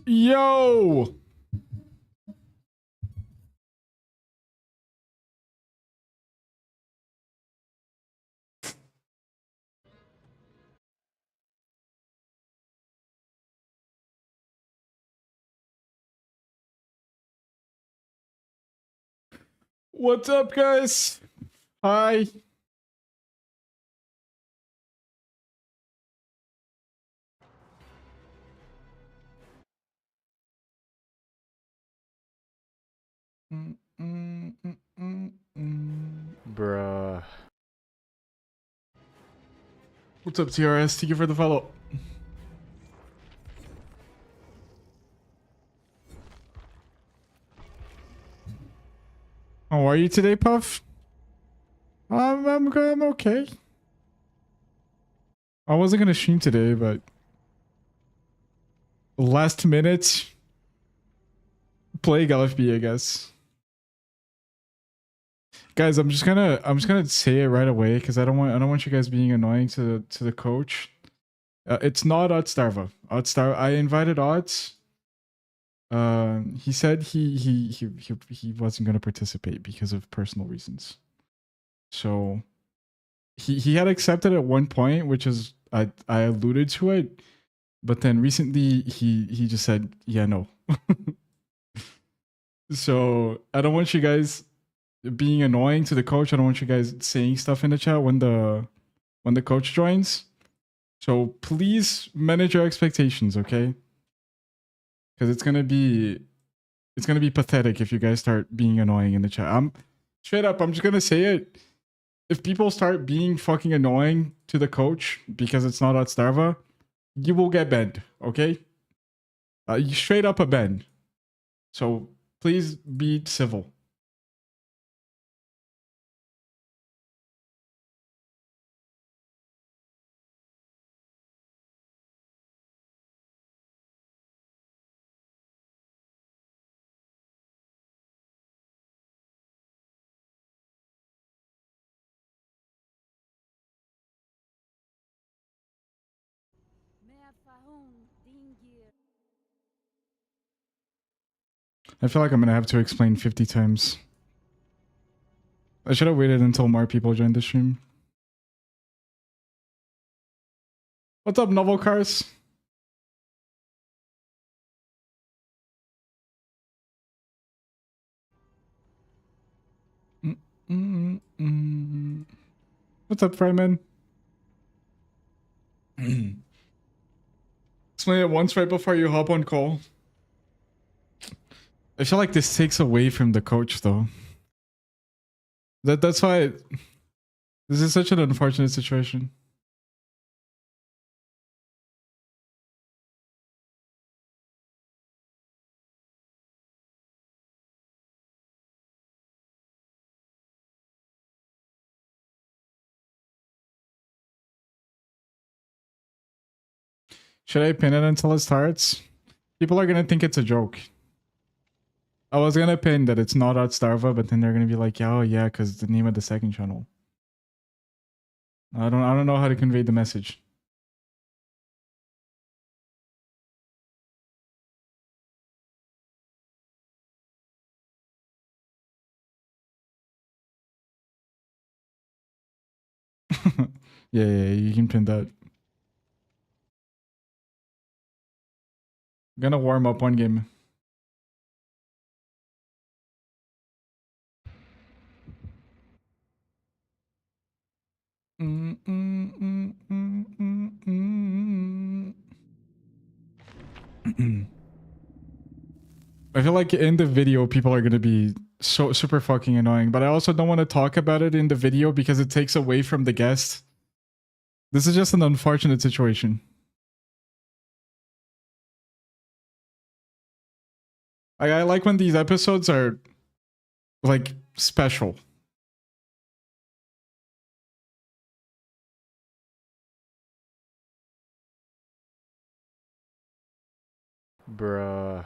Yo! What's up, guys? Hi. Bruh. What's up, TRS? Thank you for the follow. How are you today, Puff? I'm okay. I wasn't gonna stream today, but last minute playing LFB, I guess. Guys, I'm just gonna say it right away because I don't want you guys being annoying to the coach. It's not otzdarva. I invited Odds. He said he wasn't gonna participate because of personal reasons. So he had accepted at one point, which is I alluded to it, but then recently he just said, yeah, no. So I don't want you guys being annoying to the coach. I don't want you guys saying stuff in the chat when the coach joins. So please manage your expectations, okay? Because it's gonna be pathetic if you guys start being annoying in the chat. I'm straight up, I'm just gonna say it. If people start being fucking annoying to the coach because it's not otzdarva, you will get banned, okay? You straight up a ban. So please be civil. I feel like I'm gonna have to explain 50 times. I should have waited until more people joined the stream. What's up, Novel Cars? What's up, Fryman? Explain it once right before you hop on call. I feel like this takes away from the coach, though. That's why this is such an unfortunate situation. Should I pin it until it starts? People are gonna think it's a joke. I was gonna pin that it's not otzdarva, but then they're gonna be like, oh yeah, because the name of the second channel. I don't know how to convey the message. Yeah, you can pin that. I'm gonna warm up one game. I feel like in the video, people are gonna be so super fucking annoying, but I also don't want to talk about it in the video because it takes away from the guest. This is just an unfortunate situation. I like when these episodes are like special. Bruh.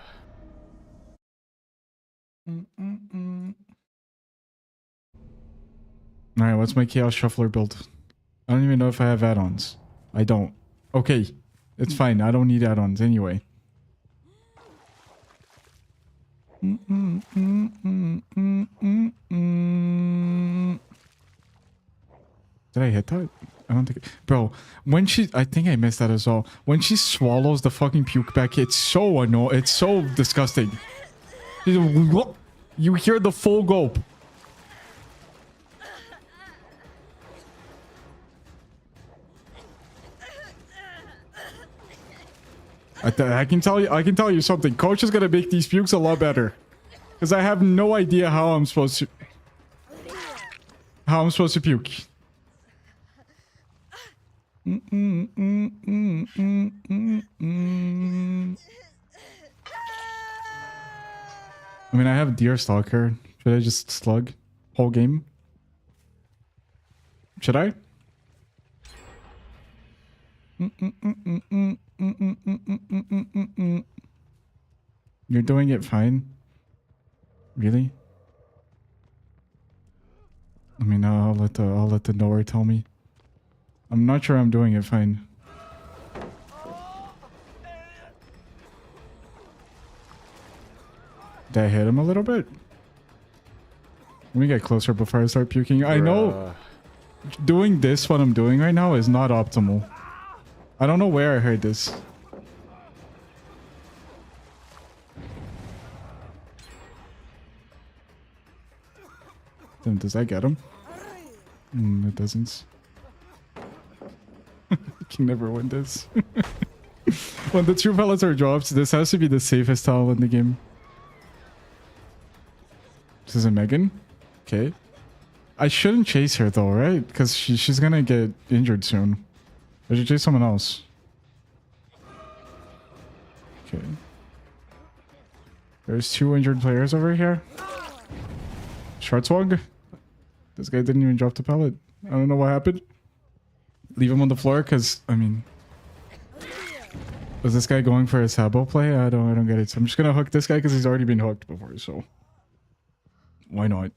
Alright, what's my chaos shuffler build? I don't even know if I have add-ons. I don't. Okay, it's fine. I don't need add-ons anyway. Did I hit that? I don't think... Bro, when she... I think I missed that as well. When she swallows the fucking puke back, it's so annoying. It's so disgusting. You hear the full gulp. I can tell you something. Coach is gonna make these pukes a lot better. Because I have no idea how I'm supposed to... puke. I mean, I have Deer Stalker. Should I just slug whole game? Should I? You're doing it fine. Really? I mean, I'll let the knower tell me. I'm not sure I'm doing it fine. Did I hit him a little bit? Let me get closer before I start puking. I know doing this, what I'm doing right now, is not optimal. I don't know where I heard this. Then does that get him? It doesn't. I can never win this. When the true pellets are dropped, this has to be the safest towel in the game. This is a Megan. Okay. I shouldn't chase her though, right? Because she's gonna get injured soon. I should chase someone else. Okay. There's 2 injured players over here. Schwarzwag. This guy didn't even drop the pellet. I don't know what happened. Leave him on the floor because, I mean... Was this guy going for a sabo play? I don't get it. So I'm just gonna hook this guy because he's already been hooked before, so... Why not?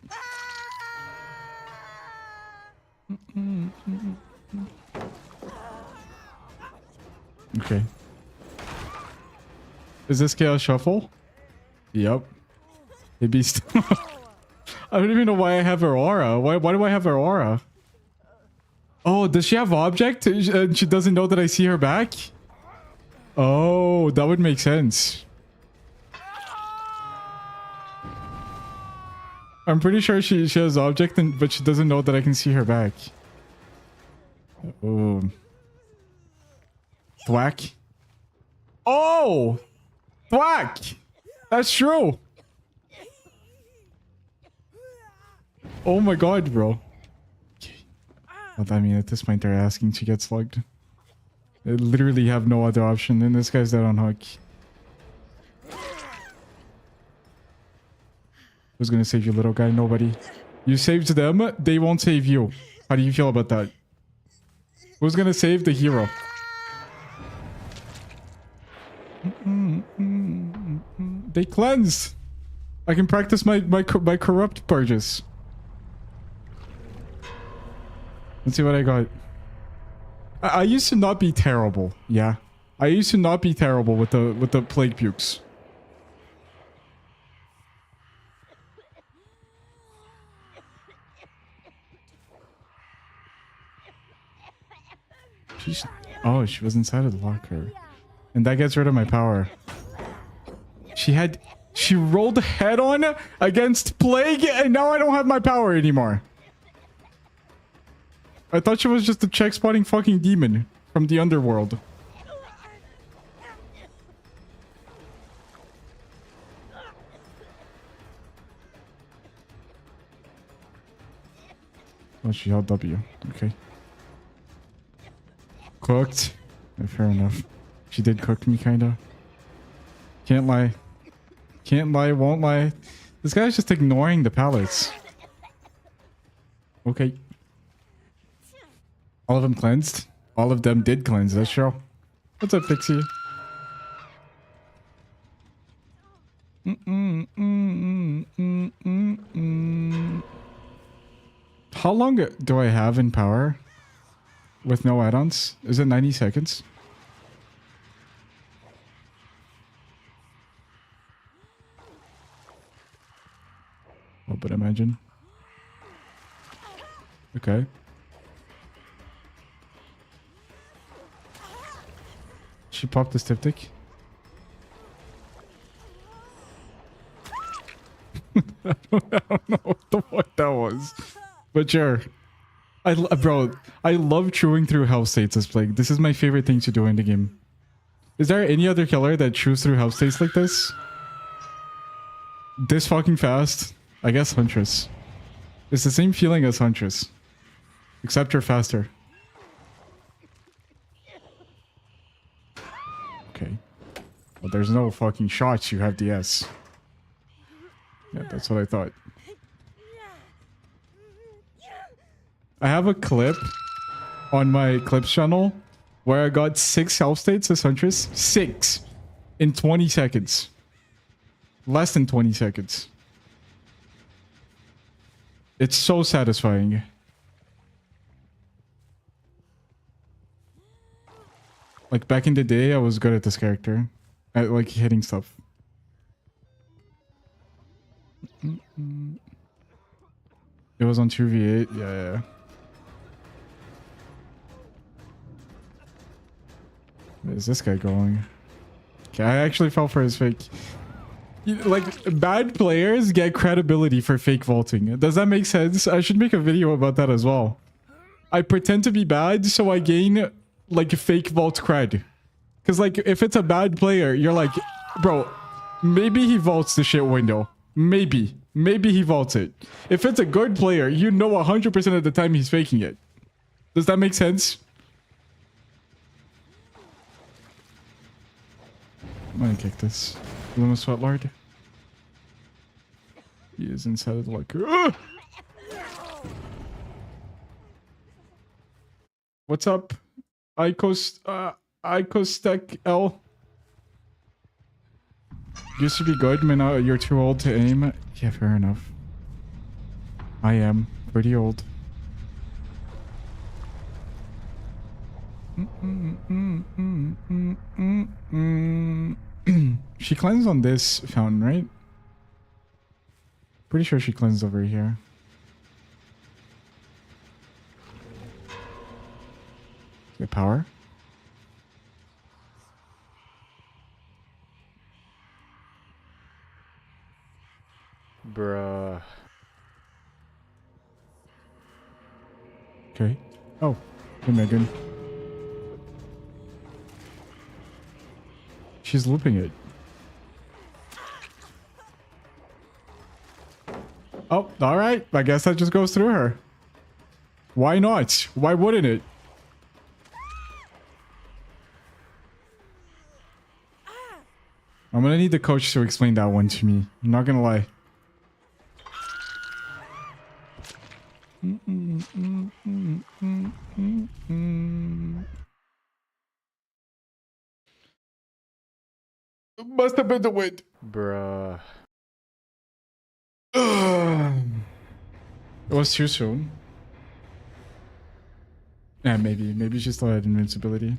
Okay. Is this chaos shuffle? Yep. It be still. I don't even know why I have her aura. Why do I have her aura? Oh, does she have object? And she doesn't know that I see her back? Oh, that would make sense. I'm pretty sure she has object, but she doesn't know that I can see her back. Oh. Thwack. Oh! Thwack! That's true! Oh my god, bro. Okay. Well, I mean, at this point, they're asking to get slugged. They literally have no other option, and this guy's dead on hook. Who's gonna save you, little guy? Nobody. You saved them, they won't save you. How do you feel about that? Who's gonna save the hero? They cleansed. I can practice my corrupt purges. Let's see what I got. I used to not be terrible. Yeah, I used to not be terrible with the plague pukes. Oh, she was inside of the locker. And that gets rid of my power. She rolled head on against plague, and now I don't have my power anymore. I thought she was just a check spotting fucking demon from the underworld. Oh, she held W. Okay. Cooked. Yeah, fair enough. She did cook me, kinda. Can't lie. Can't lie, won't lie. This guy's just ignoring the pallets. Okay. All of them cleansed? All of them did cleanse, that's true. What's up, Pixie? How long do I have in power? With no add-ons? Is it 90 seconds? but imagine. Okay. She popped the styptic. I don't know what the fuck that was. But sure. Bro, I love chewing through health states as Plague. This is my favorite thing to do in the game. Is there any other killer that chews through health states like this? This fucking fast? I guess Huntress. It's the same feeling as Huntress. Except you're faster. Okay. Well, there's no fucking shots. You have the S. Yeah, that's what I thought. I have a clip on my clips channel where I got 6 health states as Huntress. 6 in 20 seconds. Less than 20 seconds. It's so satisfying. Like back in the day, I was good at this character. At like hitting stuff. It was on 2v8. Yeah. Where's this guy going? Okay, I actually fell for his fake. Like, bad players get credibility for fake vaulting. Does that make sense? I should make a video about that as well. I pretend to be bad so I gain, like, fake vault cred. Because, like, if it's a bad player, you're like, bro, maybe he vaults the shit window. Maybe. Maybe he vaults it. If it's a good player, you know 100% of the time he's faking it. Does that make sense? I'm gonna kick this. Luma Sweat Lord. He is inside of the locker. What's up? Icostec L. Used to be good, but now you're too old to aim. Yeah, fair enough. I am pretty old. She cleansed on this fountain, right? Pretty sure she cleansed over here. Get power. Bruh. Okay. Oh, hey Megan. She's looping it. Oh, alright. I guess that just goes through her. Why not? Why wouldn't it? I'm gonna need the coach to explain that one to me. I'm not gonna lie. Must have been the wind. Bruh. It was too soon. Yeah, maybe she still had invincibility.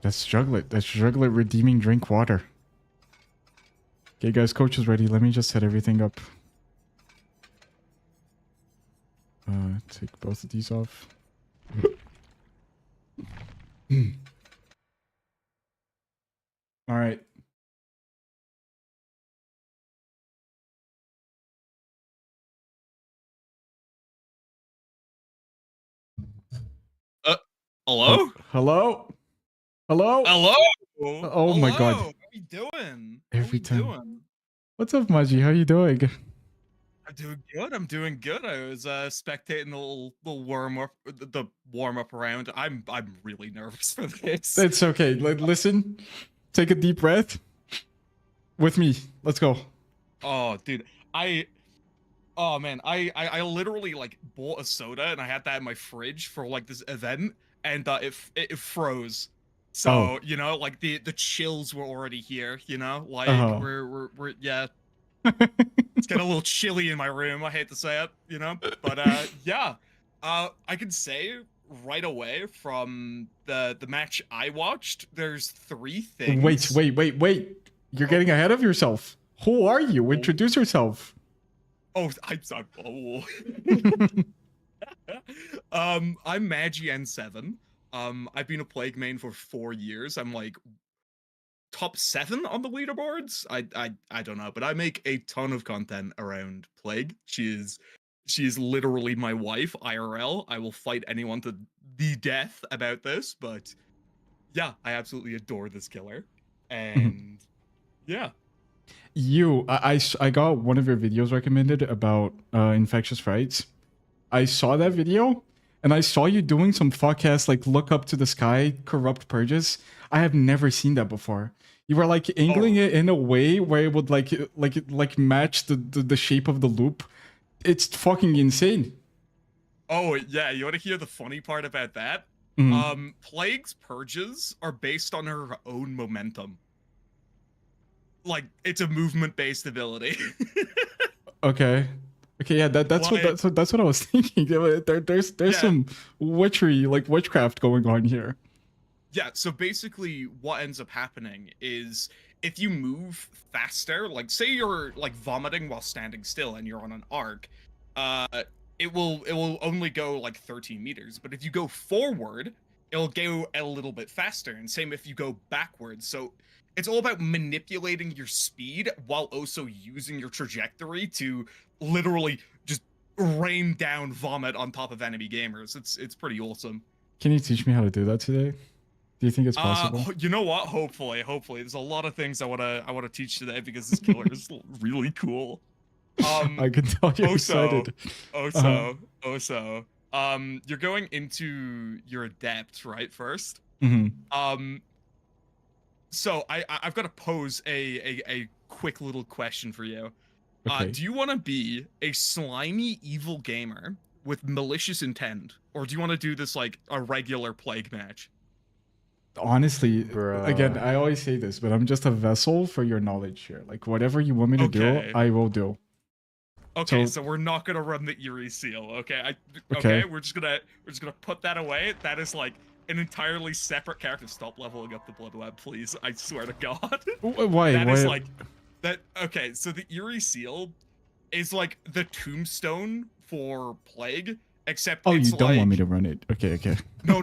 That's Juglet. That's Juglet redeeming drink water. Okay, guys, coach is ready. Let me just set everything up. Take both of these off. All right. Hello? Hello? Hello? Hello? Oh my god. How you doing? Every How you time. doing? What's up, Maji? How you doing? I'm doing good. I'm doing good. I was spectating the little warm up, the warm up round. I'm really nervous for this. It's okay. Listen. Take a deep breath. With me. Let's go. Oh, dude, Oh man, I literally like bought a soda and I had that in my fridge for like this event, and it froze. Oh, So you know, like the chills were already here. You know, like uh-huh. we're yeah, it's getting a little chilly in my room. I hate to say it, you know, but yeah, I can say right away from the match I watched, there's three Wait, things. wait, wait, wait. You're Oh, getting ahead of yourself. Who are you? oh, Introduce yourself. I'm oh. I'm Magi N7. I've been a Plague main for 4 years. I'm like top 7 on the leaderboards. I don't know, but I make a ton of content around Plague. She is literally my wife, IRL. I will fight anyone to the death about this, but yeah, I absolutely adore this killer. And yeah. I got one of your videos recommended about infectious frights. I saw that video and I saw you doing some fuck ass like look up to the sky corrupt purges. I have never seen that before. You were like angling Oh, it in a way where it would like match the shape of the loop. It's fucking insane. oh yeah, you want to hear the funny part about that? Mhm. Plague's purges are based on her own momentum. Like it's a movement based ability. Okay. Okay, yeah, Like that's what I was thinking. There's yeah, some witchery, like witchcraft going on here. yeah, so basically what ends up happening is if you move faster, like say you're like vomiting while standing still and you're on an arc, uh it will only go like 13 meters, but if you go forward, it'll go a little bit faster, and same if you go backwards. So it's all about manipulating your speed while also using your trajectory to literally just rain down vomit on top of enemy gamers. It's pretty awesome. Can you teach me how to do that today? Do you think it's possible? You know what? Hopefully, there's a lot of things I wanna teach today because this killer is really cool. I Um, can tell you're also, excited. Uh-huh. also, you're going into your adept, right? First. Hmm. Um, so I've got to pose a quick little question for you. Okay. Do you want to be a slimy evil gamer with malicious intent, or do you want to do this like a regular plague match? Honestly, again, Bruh. I always say this, but I'm just a vessel for your knowledge here. Like whatever you want me to do, Okay. I will do. Okay, So, so we're not gonna run the eerie seal. Okay, okay. we're just gonna put that away. That is like an entirely separate character. Stop leveling up the blood web, please. I swear to God. Why? That is Why? like that. Okay, so the eerie seal is like the tombstone for plague, except Oh, you it's don't want me like to run it. Okay, okay. no.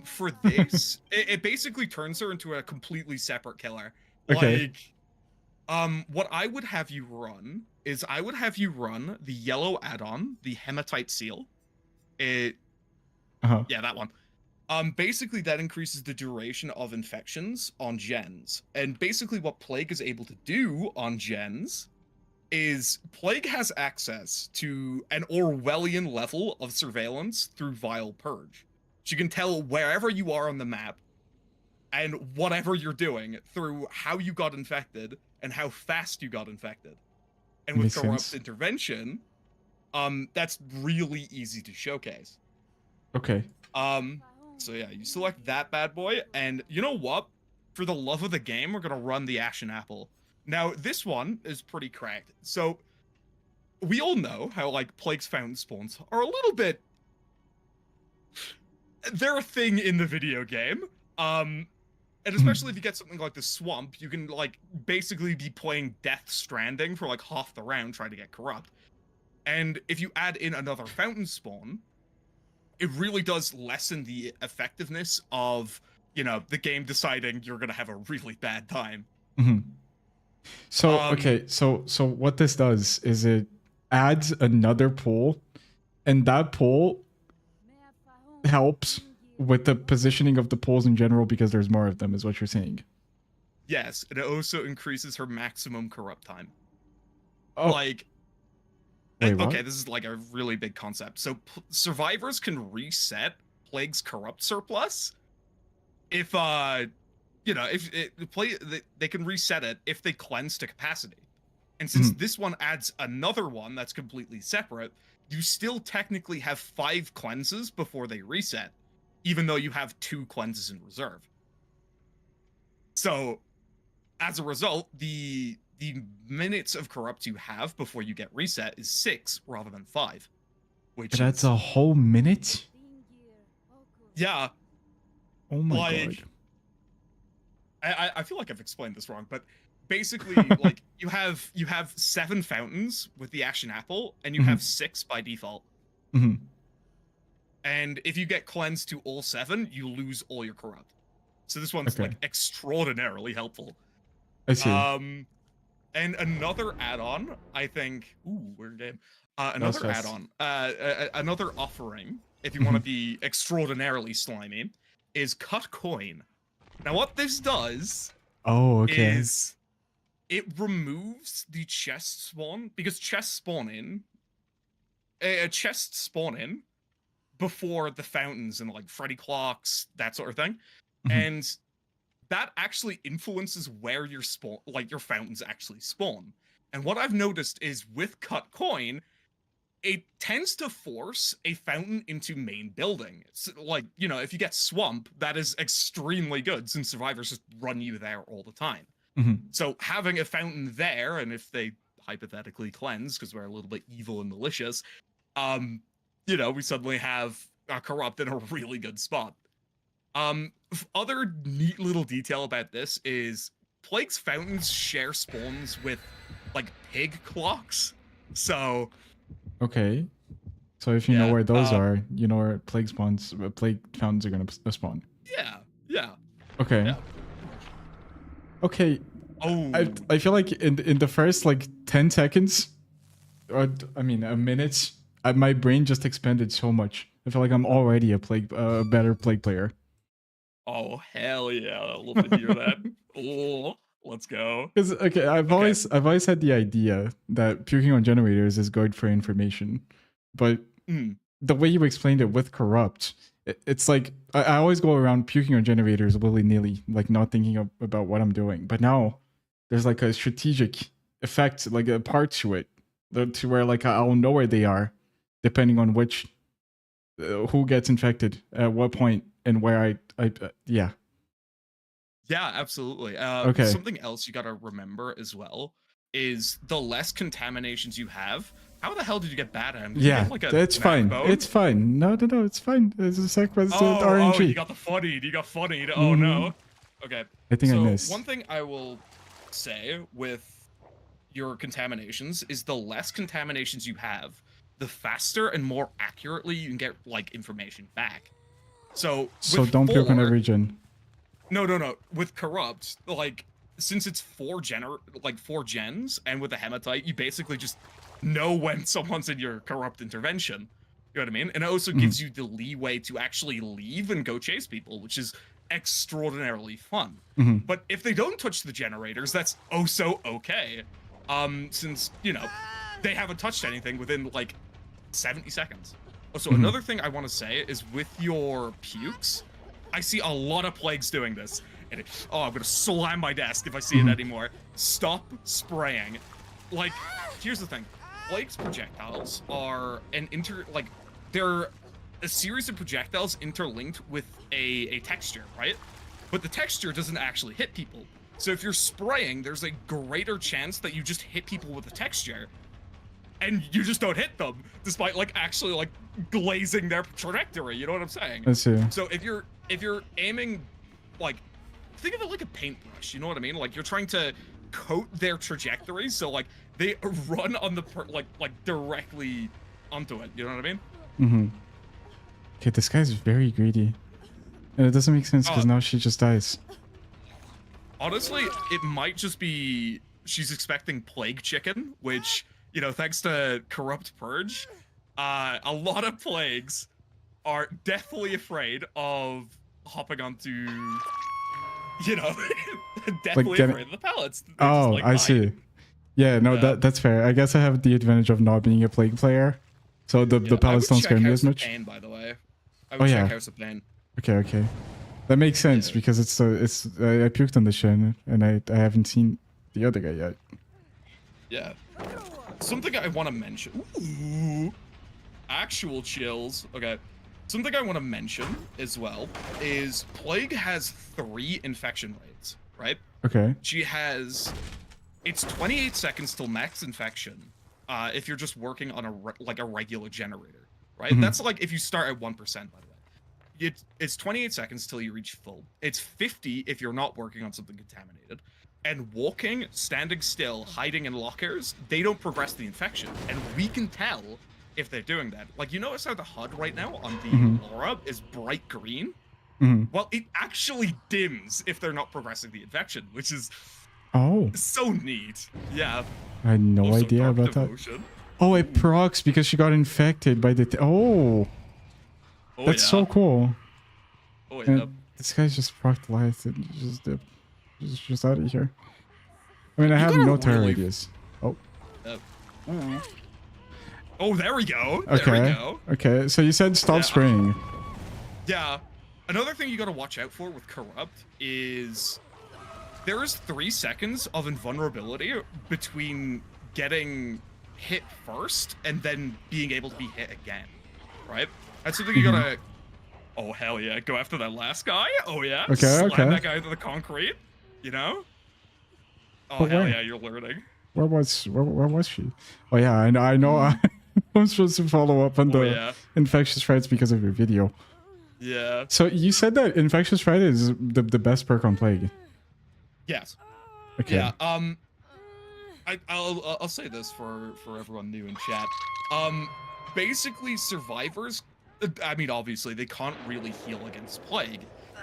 For this, it basically turns her into a completely separate killer. Okay. Like what I would have you run is I would have you run the yellow add-on, the hematite seal. It, Uh-huh. yeah, that one. Basically that increases the duration of infections on gens. And basically what Plague is able to do on gens is Plague has access to an Orwellian level of surveillance through Vile Purge. She can tell wherever you are on the map and whatever you're doing through how you got infected and how fast you got infected. And with Makes corrupt sense. intervention, that's really easy to showcase. Okay. Um, so yeah, you select that bad boy, and you know what? For the love of the game, we're gonna run the Ashen Apple. Now, this one is pretty cracked. So we all know how like Plague's fountain spawns are a little bit. They're a thing in the video game. And especially if you get something like the swamp, you can like basically be playing Death Stranding for like half the round trying to get corrupt. And if you add in another fountain spawn, it really does lessen the effectiveness of, you know, the game deciding you're gonna have a really bad time. Hmm. So, Um, okay, so what this does is it adds another pool, and that pool helps with the positioning of the pools in general because there's more of them, is what you're saying. yes, and it also increases her maximum corrupt time. Oh, Like, wait, okay, what? this is like a really big concept. So survivors can reset Plague's corrupt surplus if you know, if it play they can reset it if they cleanse to capacity. And since this one adds another one that's completely separate, you still technically have 5 cleanses before they reset, even though you have 2 cleanses in reserve. So, as a result, the minutes of corrupt you have before you get reset is 6 rather than 5. Which That's is, a whole minute? yeah. Oh my god. I feel like I've explained this wrong, but basically, like you have 7 fountains with the ashen apple, and you have 6 by default. And if you get cleansed to all 7, you lose all your corrupt. So this one's like extraordinarily helpful. I see. And another add-on, I think. Ooh, weird game. Another add-on, another offering, if you want to be extraordinarily slimy, is cut coin. Now, what this does is it removes the chest spawn, because chests spawn in. Chests spawn in before the fountains and like Freddy clocks, that sort of thing. And that actually influences where your spawn, like your fountains actually spawn. And what I've noticed is with cut coin, it tends to force a fountain into main building. It's like, you know, if you get swamp, that is extremely good since survivors just run you there all the time. So having a fountain there, and if they hypothetically cleanse, because we're a little bit evil and malicious, you know, we suddenly have a corrupt in a really good spot. Other neat little detail about this is Plague's fountains share spawns with like pig clocks. So okay. So if you know where those are, you know where plague spawns, plague fountains are gonna spawn. Yeah. Okay. Yeah. Okay. Oh. I feel like in the first like 10 seconds, or I mean a minute, my brain just expanded so much. I feel like I'm already a better plague player. Oh hell yeah! I love to hear that. Oh, let's go. Because I've always had the idea that puking on generators is good for information, but the way you explained it with corrupt, it's like I always go around puking on generators willy nilly, like not thinking about what I'm doing. But now there's like a strategic effect, like a part to it, to where like I'll know where they are, depending on which who gets infected at what point and where yeah. Yeah, absolutely. Something else you gotta remember as well is the less contaminations you have. How the hell did you get bad at him? Yeah, it's fine. Bone? It's fine. No, it's fine. It's a sacrifice to RNG. Oh, you got the funnied. You got funnied. Oh no. Okay. I think I missed. One thing I will say with your contaminations is the less contaminations you have, the faster and more accurately you can get like information back. So don't puke on every gen. No. With corrupt, like since it's 4 gens, and with the hematite, you basically just know when someone's in your corrupt intervention. You know what I mean? And it also gives you the leeway to actually leave and go chase people, which is extraordinarily fun. But if they don't touch the generators, that's so okay. Since, you know, they haven't touched anything within like 70 seconds. So another thing I want to say is with your pukes, I see a lot of plagues doing this. And I'm gonna slam my desk if I see it anymore. Stop spraying. Like, here's the thing. Plague's projectiles are they're a series of projectiles interlinked with a texture, right? But the texture doesn't actually hit people. So if you're spraying, there's a greater chance that you just hit people with the texture. And you just don't hit them, despite like actually like glazing their trajectory. You know what I'm saying? I see. So if you're aiming, like, think of it like a paintbrush. You know what I mean? Like you're trying to coat their trajectory, so like they run on the like directly onto it. You know what I mean? Okay, this guy's very greedy, and it doesn't make sense because now she just dies. Honestly, it might just be she's expecting plague chicken, which, you know, thanks to corrupt purge, a lot of plagues are deathly afraid of hopping onto, you know, deathly afraid of the pellets. I see. Yeah, no, that's fair. I guess I have the advantage of not being a plague player, so the pellets don't scare me as much. Pain, by the way. I would check House of Pain. Okay. That makes sense because I puked on the shin and I haven't seen the other guy yet. Yeah. Something I want to mention. Ooh, actual chills. Okay. Something I want to mention as well is Plague has 3 infection rates, right? Okay. She has. It's 28 seconds till max infection. If you're just working on a regular generator, right? That's like if you start at 1%, by the way. It's 28 seconds till you reach full. It's 50 if you're not working on something contaminated. And walking, standing still, hiding in lockers, they don't progress the infection. And we can tell if they're doing that. Like, you notice how the HUD right now on the Laura is bright green? Well, it actually dims if they're not progressing the infection, which is so neat. Yeah. I had no Also, idea Dark about Devotion. that. Oh, it procs because she got infected by the... That's so cool. Oh, yeah. This guy's just procced lights and just dipped. Just out of here. I mean, I have no terror radius. Oh. Oh, there we go. Okay. There we go. Okay, so you said stop spraying. Yeah. Another thing you gotta watch out for with Corrupt is there is 3 seconds of invulnerability between getting hit first and then being able to be hit again, right? That's something you gotta... Oh, hell yeah. Go after that last guy. Oh, yeah. Okay, Slam that guy into the concrete, you know? Oh, but hell yeah, you're learning. Where was she? Oh, yeah, I know. I'm supposed to follow up on the infectious frights because of your video. Yeah. So you said that infectious fright is the best perk on Plague. Yes. Okay. Yeah. I'll say this for everyone new in chat. Basically, survivors. I mean, obviously, they can't really heal against Plague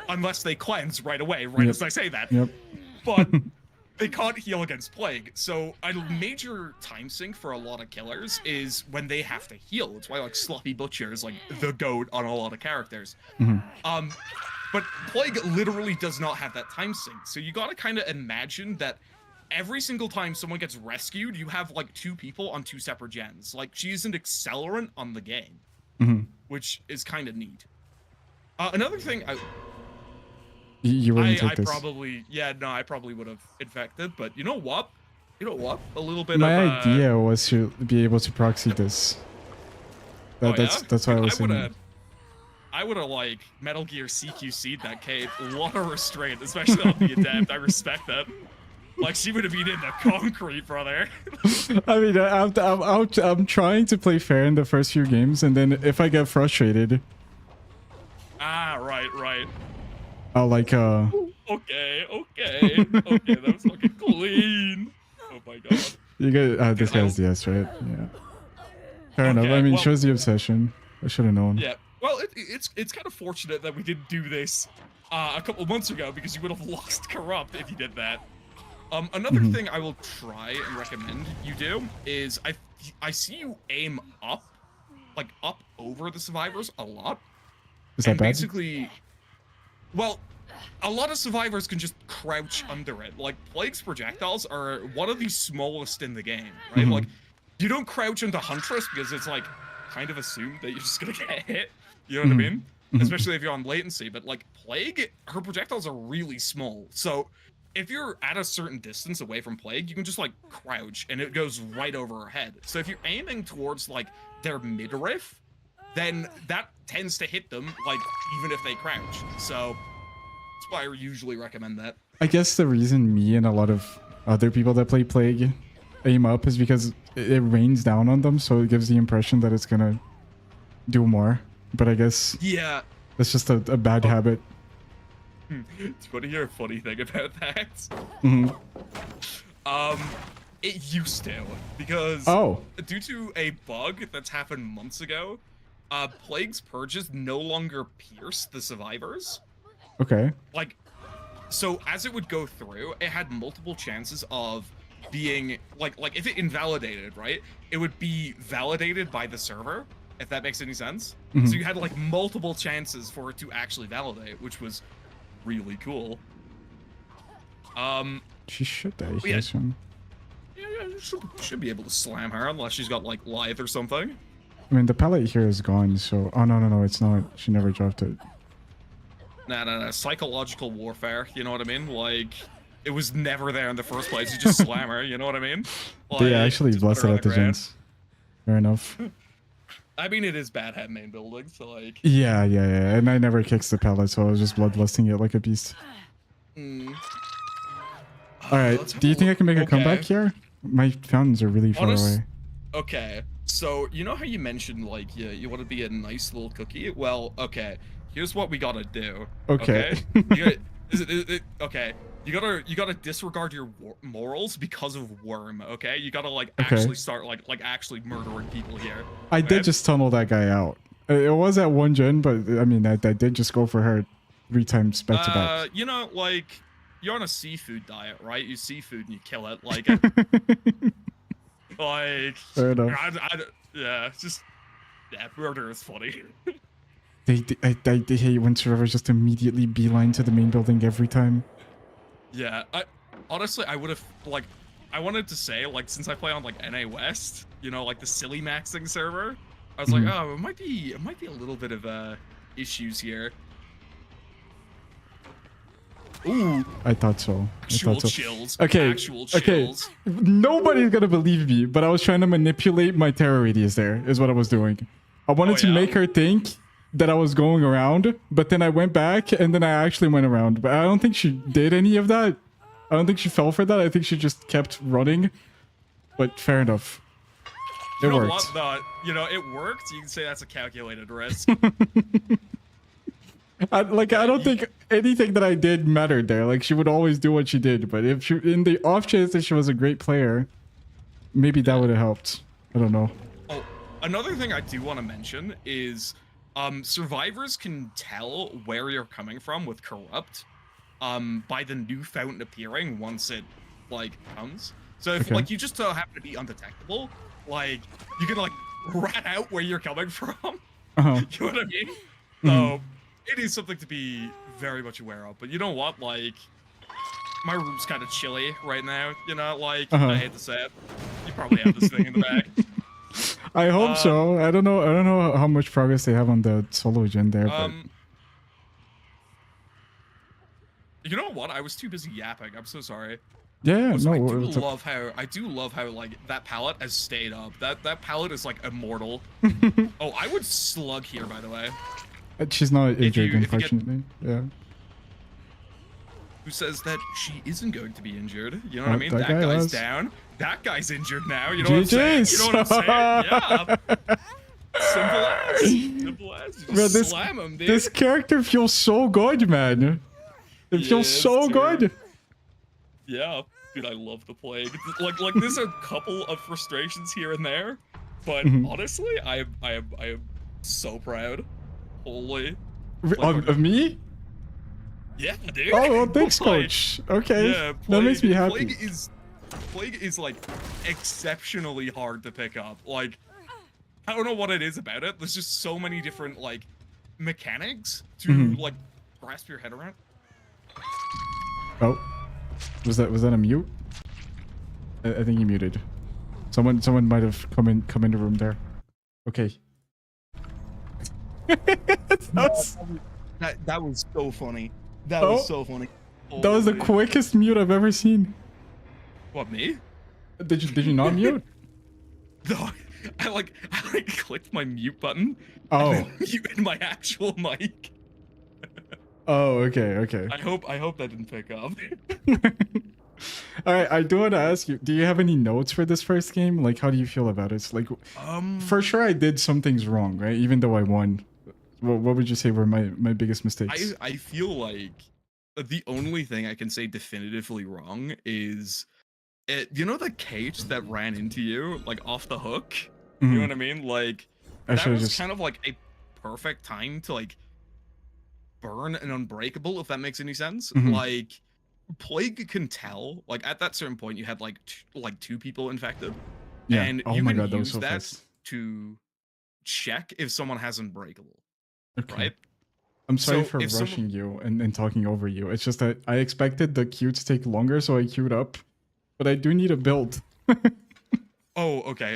unless they cleanse right away. Right as I say that. Yep. But they can't heal against Plague. So a major time sink for a lot of killers is when they have to heal. It's why like Sloppy Butcher is like the goat on a lot of characters. But Plague literally does not have that time sink. So you gotta kind of imagine that every single time someone gets rescued, you have like 2 people on 2 separate gens. Like she's an accelerant on the game, which is kind of neat. Another thing, You wouldn't take this. I probably would have infected, but you know what? A little bit My of... idea was to be able to proxy this. That's why I was saying. I would have, like, Metal Gear CQC'd that cape. A lot of restraint, especially on the Adept. I respect that. Like, she would have been in the concrete, brother. I mean, I'm trying to play fair in the first few games, and then if I get frustrated... Ah, right. I'll, like, Okay, that was fucking clean. Oh my god. You get this guy's DS, right? Yeah. Fair enough. I mean, shows the obsession. I should have known. Yeah. Well, it's kind of fortunate that we didn't do this a couple months ago because you would have lost Corrupt if you did that. Another thing I will try and recommend you do is I see you aim up, like up over the survivors a lot. Is that bad? Basically, well, a lot of survivors can just crouch under it. Like, Plague's projectiles are one of the smallest in the game, right? Like, you don't crouch into Huntress because it's, like, kind of assumed that you're just gonna get hit. You know what I mean? Especially if you're on latency. But, like, Plague, her projectiles are really small. So, if you're at a certain distance away from Plague, you can just, like, crouch, and it goes right over her head. So, if you're aiming towards, like, their midriff, then that tends to hit them, like, even if they crouch. So... that's why I usually recommend that. I guess the reason me and a lot of other people that play Plague aim up is because it rains down on them, so it gives the impression that it's gonna do more. But I guess that's just a bad habit. Do you want to hear a funny thing about that? It used to, because due to a bug that's happened months ago, Plague's purges no longer pierce the survivors. Okay. Like, so as it would go through, it had multiple chances of being, like if it invalidated, right? It would be validated by the server, if that makes any sense. So you had, like, multiple chances for it to actually validate, which was really cool. She should die. Yeah, should be able to slam her, unless she's got, like, Lithe or something. I mean, the pallet here is gone, so... oh, no, it's not. She never dropped it. Nah, psychological warfare, you know what I mean? Like, it was never there in the first place. You just slam her. You know what I mean? They actually just put blessed her it on at the ground. gens. Fair enough. I mean, it is bad hat main building, so like. Yeah. And I never kicked the pallet, so I was just bloodlusting it like a beast. All right. Do you think I can make a comeback here? My fountains are really far away. Okay. So you know how you mentioned like you want to be a nice little cookie? Well, okay. Here's what we gotta do. Okay. Okay. You gotta disregard your morals because of worm. Okay. You gotta like actually start like actually murdering people here. I did just tunnel that guy out. It was at 1 gen, but I mean I did just go for her 3 times back to back. You know, like you're on a seafood diet, right? You seafood and you kill it. Like, like, fair enough. Yeah, it's just murder is funny. They hate when survivors just immediately beeline to the main building every time. Yeah, honestly, I would have like, I wanted to say like since I play on like NA West, you know, like the silly maxing server, I was like, oh, it might be a little bit of issues here. Ooh, I thought so. Actual chills. Okay. Actual chills. Nobody's gonna believe me, but I was trying to manipulate my terror radius there, is what I was doing. I wanted to make her think that I was going around, but then I went back and then I actually went around. But I don't think she did any of that. I don't think she fell for that. I think she just kept running. But fair enough. It worked. What? No, you know, it worked. You can say that's a calculated risk. I don't think anything that I did mattered there. Like, she would always do what she did. But if she, in the off chance that she was a great player, maybe that would have helped. I don't know. Oh, another thing I do want to mention is survivors can tell where you're coming from with corrupt by the new fountain appearing once it like comes. So if like you just happen to be undetectable, like you can like rat out where you're coming from. You know what I mean? So it is something to be very much aware of. But you know what? Like, my room's kind of chilly right now. You know, like I hate to say it. You probably have this thing in the back. I hope so. I don't know how much progress they have on the solo gen there. But... You know what? I was too busy yapping. I'm so sorry. Yeah, also, no. I do love how like that pallet has stayed up. That pallet is like immortal. Oh, I would slug here, by the way. She's not injured, unfortunately. Yeah. Who says that she isn't going to be injured? You know what I mean? That guy's down. That guy's injured now. You know what I'm saying? You know what I'm saying? Yeah. Simple as. Simple as. You just slam him, dude. This character feels so good, man. It feels so good. Yeah, dude, I love the plague. Like there's a couple of frustrations here and there, but honestly, I am so proud. Holy. Of me? Yeah, dude. Oh, well, thanks, coach. Okay. Yeah, that makes me happy. Plague is like exceptionally hard to pick up. Like, I don't know what it is about it. There's just so many different like mechanics to like grasp your head around. Oh, was that a mute? I think he muted. Someone might have come in the room there. Okay. that was so funny. That was so funny. Holy. That was the quickest mute I've ever seen. What, me? Did you not mute? No, I clicked my mute button. Oh. And then muted my actual mic. Oh, okay. I hope that didn't pick up. All right, I do want to ask you, do you have any notes for this first game? Like, how do you feel about it? It's like, for sure I did some things wrong, right? Even though I won. What would you say were my biggest mistakes? I feel like the only thing I can say definitively wrong is, you know the cage that ran into you, like, off the hook? You know what I mean? Like, that was kind of like a perfect time to, like, burn an unbreakable, if that makes any sense. Like, Plague can tell, like, at that certain point you had like two people infected, and you can use that to check if someone has unbreakable. Right? I'm sorry for rushing you and talking over you. It's just that I expected the queue to take longer, so I queued up, but I do need a build. Oh, okay.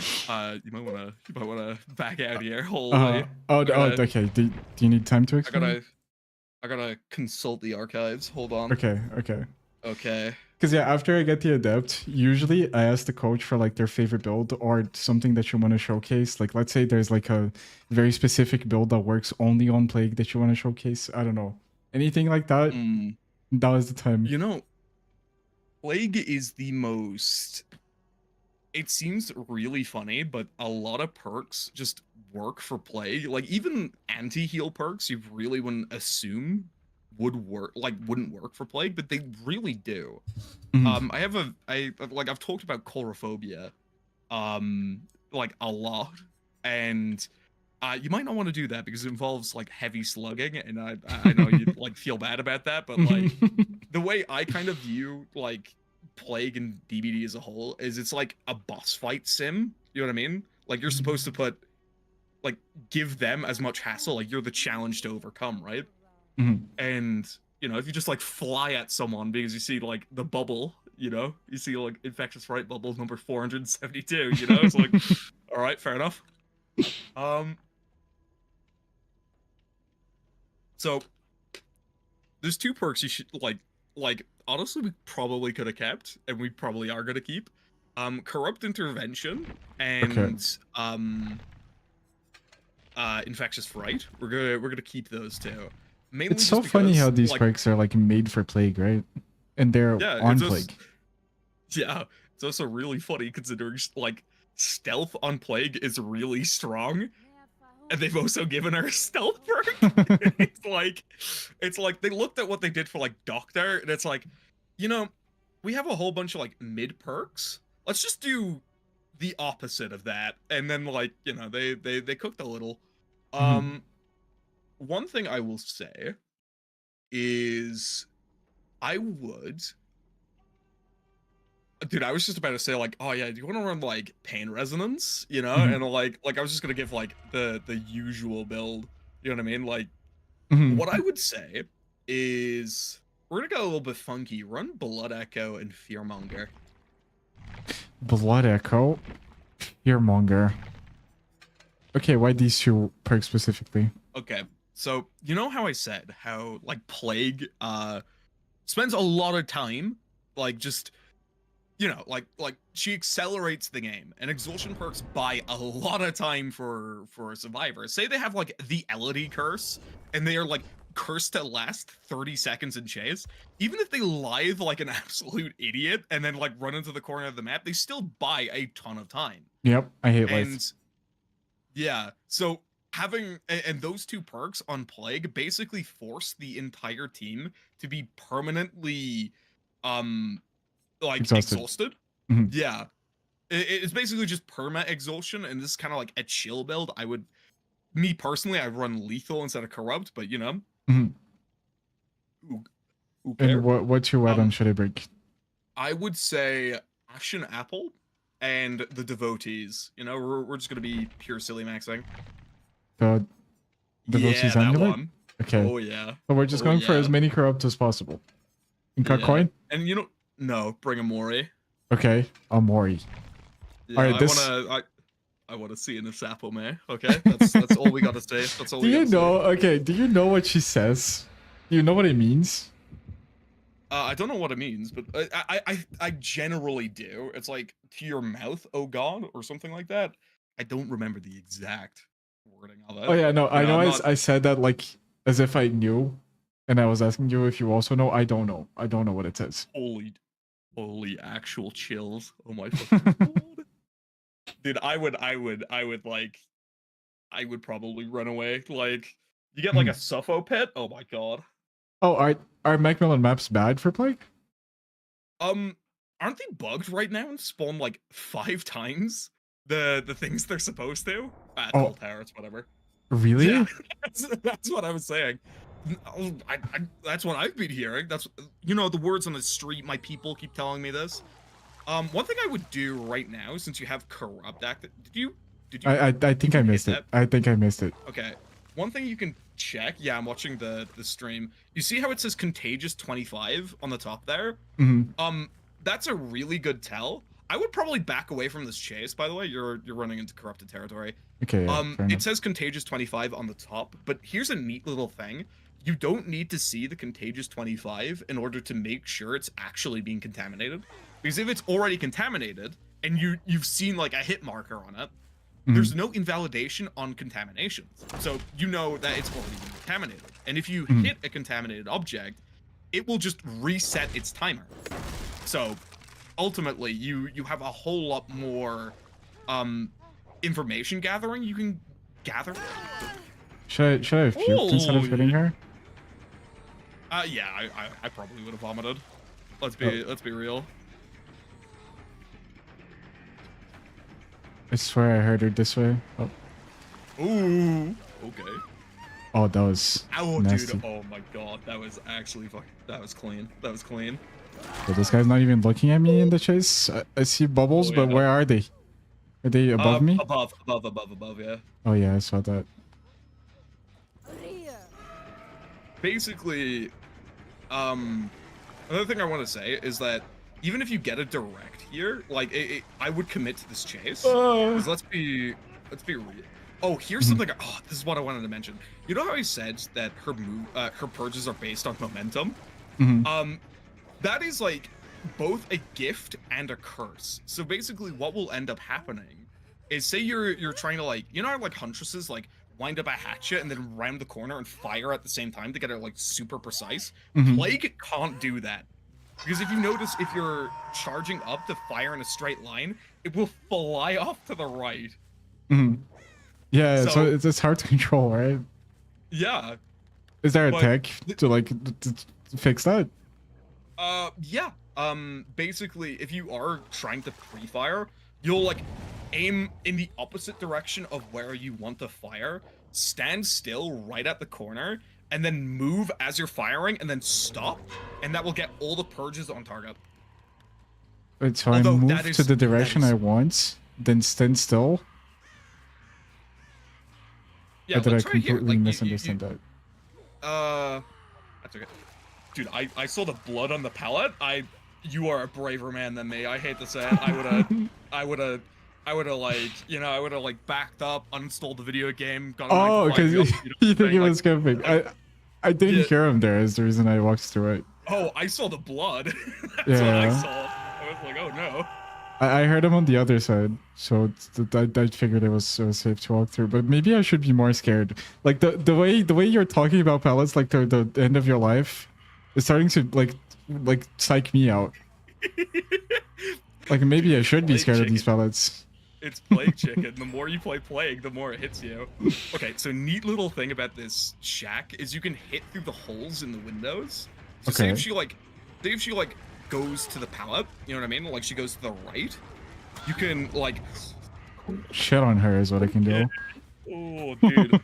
You might wanna back out here. Holy. Okay. Do you need time to explain? I gotta consult the archives. Hold on. Okay. Okay. Because yeah, after I get the adept, usually I ask the coach for like their favorite build or something that you want to showcase. Like let's say there's like a very specific build that works only on plague that you want to showcase. I don't know. Anything like that. That was the time. You know, plague is the most. It seems really funny, but a lot of perks just work for plague. Like even anti-heal perks, you really wouldn't assume would work, like wouldn't work for plague, but they really do. Mhm. I've talked about chorophobia, like a lot, and you might not want to do that because it involves like heavy slugging, and I know you'd like feel bad about that, but like the way I kind of view like plague and DBD as a whole is it's like a boss fight sim. You know what I mean? Like you're supposed to give them as much hassle, like you're the challenge to overcome, right? Mhm. And you know, if you just like fly at someone because you see like the bubble, you know, you see like infectious fright bubble number 472, you know, it's like, all right, fair enough. So there's two perks you should like honestly we probably could have kept and we probably are gonna keep. Corrupt intervention Okay. and infectious fright. We're gonna keep those two. Mainly It's just so funny because how these like perks are like made for plague, right? And they're yeah, on plague. yeah, it's also really funny considering like stealth on plague is really strong. And they've also given her a stealth perk. it's like they looked at what they did for like Doctor, and it's like, you know, we have a whole bunch of like mid perks. Let's just do the opposite of that. And then like, you know, they cooked a little. Mhm. One thing I will say is I would dude, I was just about to say like, oh yeah, do you want to run like pain resonance, you know? Mhm. And like I was just gonna give like the usual build, you know what I mean? Like Mhm. what I would say is we're gonna go a little bit funky. Run Blood Echo and Fearmonger. Blood Echo, Fearmonger. Okay, why these two perks specifically? Okay, so you know how I said how like Plague spends a lot of time like just you know like she accelerates the game and exhaustion perks buy a lot of time for a survivor. Say they have like the Elodie curse and they are like cursed to last 30 seconds in chase. Even if they lithe like an absolute idiot and then like run into the corner of the map, they still buy a ton of time. Yep, I hate life. And yeah, so having and those two perks on plague basically force the entire team to be permanently um like Exhausted. exhausted. Mhm. Yeah. It's basically just perma exhaustion, and this is kind of like a chill build. Me personally, I run lethal instead of corrupt, but you know, Mhm. who, who And care? what two add-on should I break? I would say Ashen Apple and the Devotees. You know, we're just gonna be pure silly maxing. The Yeah, Devotee's that Amulet? one. Okay. Oh yeah. So we're just Oh going for as yeah. many corrupt as possible. And cut Yeah. coin? And you know, no, bring a Mori. Okay. Amori. Yeah, Alright, this I wanna see in this apple, man. Okay, that's all we gotta say. That's all do we you gotta say. know okay, do you know what she says? Do you know what it means? I don't know what it means, but I generally do. It's like to your mouth, oh god, or something like that. I don't remember the exact wording of Oh it. yeah, no, You I know, know I'm not I said that like as if I knew, and I was asking you if you also know. I don't know. I don't know what it says. holy actual chills. Oh my fucking god. Dude, I would probably run away. Like you get like a Mhm. suffo pit. Oh my god. Oh, are Macmillan maps bad for plague? Um, aren't they bugged right now and spawn like 5 times the things they're supposed to? Ah, Oh, cool tower, it's whatever. Yeah, really? that's what I was saying. That's what I've been hearing. That's you know the words on the street. My people keep telling me this. One thing I would do right now, since you have corrupt active, I think I hit missed it. that? I think I missed it. Okay. One thing you can check. Yeah, I'm watching the stream. You see how it says contagious 25 on the top there? Mhm. Um, that's a really good tell. I would probably back away from this chase, by the way. You're running into corrupted territory. Okay, yeah, fair It enough. says contagious 25 on the top, but here's a neat little thing. you don't need to see the contagious 25 in order to make sure it's actually being contaminated. Because if it's already contaminated and you've seen like a hit marker on it, there's no invalidation on contamination. So you know that it's already been contaminated. And if you hit a contaminated object, it will just reset its timer. So ultimately you have a whole lot more information gathering you can gather. Should I have puked instead of hitting her? Yeah, I probably would have vomited. Let's be real. I swear I heard her this way. Oh. Ooh. Okay. Oh, that was nasty. Dude. Oh my god, that was actually that was clean. That was clean. So this guy's not even looking at me in the chase. I see bubbles, but where are they? Are they above me? Above, yeah. Oh yeah, I saw that. Basically, another thing I want to say is that even if you get a direct here, like I would commit to this chase. 'Cause let's be real. Oh, here's something. Oh, this is what I wanted to mention. You know how I said that her purges are based on momentum? That is like both a gift and a curse. So basically, what will end up happening is, say you're trying to, like, you know how like huntresses like wind up a hatchet and then round the corner and fire at the same time to get it like super precise. Plague can't do that. Because if you notice, if you're charging up to fire in a straight line, it will fly off to the right. Yeah, so it's hard to control, right? Yeah. Is there a tech to like to fix that? Yeah. Basically, if you are trying to pre-fire, you'll like aim in the opposite direction of where you want to fire, stand still right at the corner, and then move as you're firing, and then stop, and that will get all the purges on target. Wait, so I move to the direction I want, then stand still? Yeah, or did I completely misunderstand that? That's okay. Dude, I saw the blood on the pallet. You are a braver man than me. I hate to say it. I would have like, you know, I would have like backed up, uninstalled the video game, got oh, because you think he was camping. I didn't hear him there is the reason I walked through it. Oh, I saw the blood. That's what I saw. I was like, oh no. I heard him on the other side, so I figured it was safe to walk through. But maybe I should be more scared. Like the way you're talking about pellets, like the end of your life, is starting to like psych me out. Like maybe I should be scared of these pellets. It's Plague Chicken. The more you play Plague, the more it hits you. Okay, so neat little thing about this shack is you can hit through the holes in the windows. So say if she like goes to the pallet, you know what I mean? Like she goes to the right, you can like shit on her is what I can do. Oh, dude.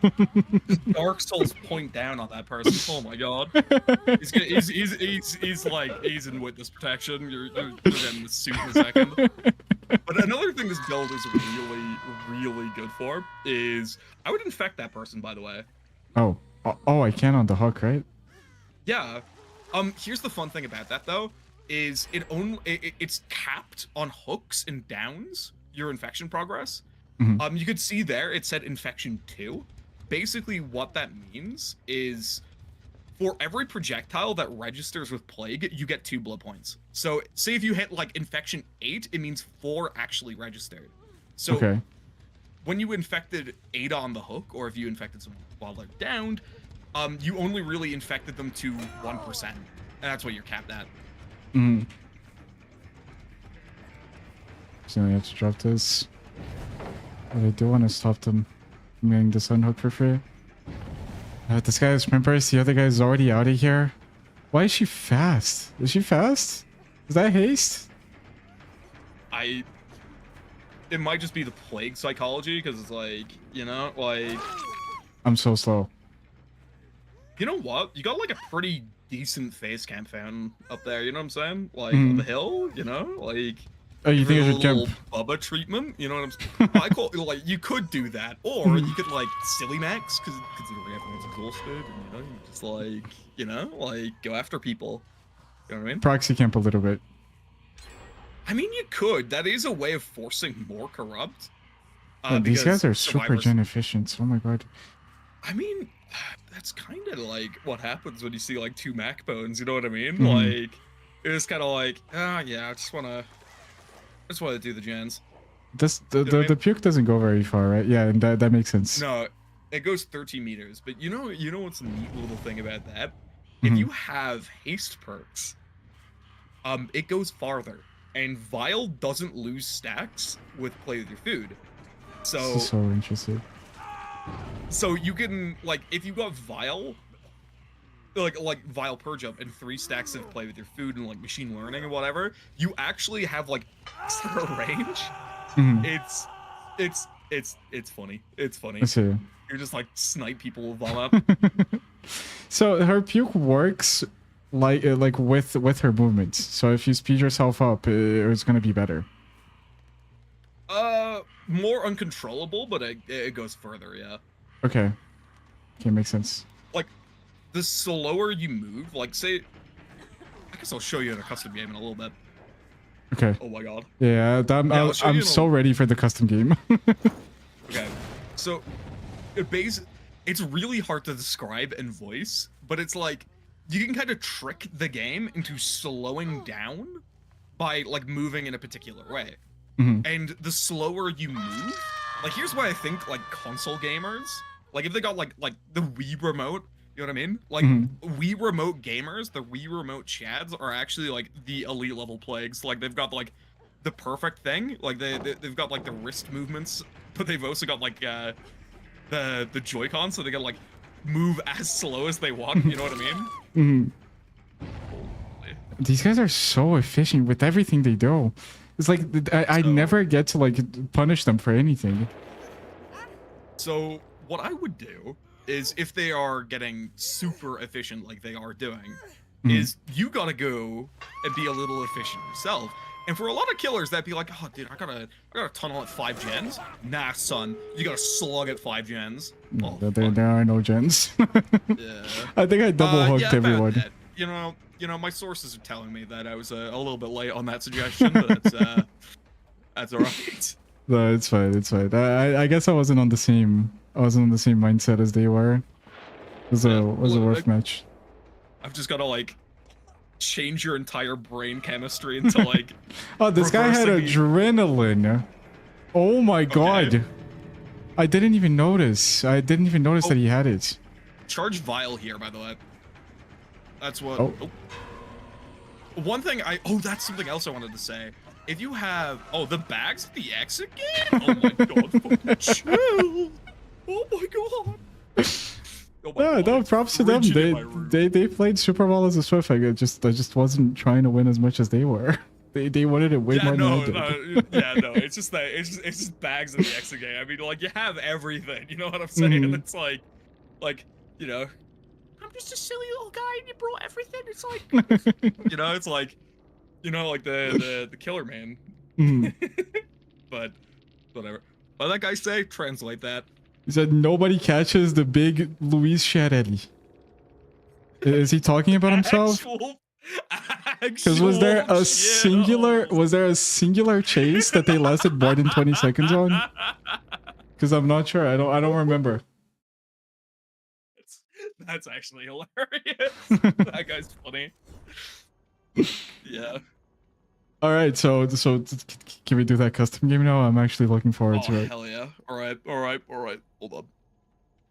Dark Souls point down on that person. Oh my god. He's in witness protection. You're getting the suit in a second. But another thing this build is really good for is I would infect that person, by the way. Oh, I can on the hook, right? Yeah. Here's the fun thing about that though, is it's capped on hooks and downs, your infection progress. You could see there it said infection 2. Basically what that means is for every projectile that registers with plague, you get 2 blood points. So say if you hit like infection 8, it means 4 actually registered. So when you infected Ada on the hook, or if you infected someone while they're downed, you only really infected them to 1%. And that's what you're capped at. So I have to drop this. But I do want to stop them from getting this unhook for free. This guy is sprint burst. The other guy is already out of here. Why is she fast? Is she fast? Is that haste? It might just be the plague psychology, because it's like, you know, like... I'm so slow. You know what? You got like a pretty decent face cam fountain up there, you know what I'm saying? Like, on the hill, you know? Like... Oh, you think I should jump? Bubba treatment, you know what I'm saying? I call like you could do that, or you could like silly max, because everyone's exhausted, and you know, you just like, you know, like go after people. You know what I mean? Proxy camp a little bit. I mean, you could. That is a way of forcing more corrupt. These guys are super gen efficient. Oh my god. I mean, that's kind of like what happens when you see like two Mac bones. You know what I mean? Mhm. Like it's kind of like, ah, yeah, I just wanna do the gens. This You know what I the mean? puke doesn't go very far, right? Yeah, and that makes sense. No, it goes 13 meters. But you know what's a neat little thing about that? If Mhm. you have haste perks, it goes farther, and Vile doesn't lose stacks with play with your food. This is So so interesting. you can like if you got Vile, like Vile Purge Up and 3 stacks of play with your food and like machine learning and whatever, you actually have like extra range. Mhm. It's funny. It's funny. I see. You're just like snipe people with warmup. So her puke works like with her movements. So if you speed yourself up, it's gonna be better. More uncontrollable, but it goes further, yeah. Okay. Okay, makes sense. Like, the slower you move, like, say, I guess I'll show you in a custom game in a little bit. Okay. Oh my god. Yeah, I'll show you I'm in a so ready for the custom game. Okay, so, it's really hard to describe in voice, but it's like, you can kind of trick the game into slowing down by, like, moving in a particular way. Mhm. And the slower you move, like here's why I think like console gamers, like if they got like the Wii remote, you know what I mean? Like Mhm. Wii remote gamers, the Wii remote chads are actually like the elite level plagues. Like they've got like the perfect thing. Like they've got like the wrist movements, but they've also got like the Joy-Con, so they can like move as slow as they want. You know what I mean? Mhm. Holy. These guys are so efficient with everything they do. It's like I So- never get to like punish them for anything. So what I would do is if they are getting super efficient like they are doing, Mhm. is you gotta go and be a little efficient yourself. And for a lot of killers, that'd be like, oh dude, I gotta tunnel at 5 gens. Nah, son, you gotta slug at 5 gens. Oh, There are no gens. yeah. I think I double hooked yeah, about everyone. that. You know, my sources are telling me that I was a little bit late on that suggestion, but that's alright. No, it's fine. It's fine. I guess I wasn't on the same. I wasn't on the same mindset as they were. It was a Look, worth match. I've just gotta like change your entire brain chemistry into like. Oh, this guy had reversing adrenaline. Oh my god. I didn't even notice. I didn't even notice that he had it. Charge Vile here, by the way. That's what. Oh. One thing that's something else I wanted to say. If you have the bags at the exit gate. Oh my god, fucking chill. Oh my god. Oh my Yeah, god, no, props to them. frigid in my room. They played super well as a Swift. I just wasn't trying to win as much as they were. They wanted it way more than I did. Yeah, no, it's just that it's just bags at the exit gate. I mean, like you have everything. You know what I'm saying? Mhm. It's like, you know, I'm just a silly little guy and you brought everything. It's like, you know, it's like, you know, like the killer man. Mhm. But whatever. What that guy say? Translate that. He said nobody catches the big Luis Schiarelli. Is he talking about himself? Because was there a singular chase that they lasted more than 20 seconds on? Because I'm not sure. I don't remember. That's actually hilarious. That guy's funny. Yeah. All right, so can we do that custom game now? I'm actually looking forward to it. Hell yeah. All right. Hold up.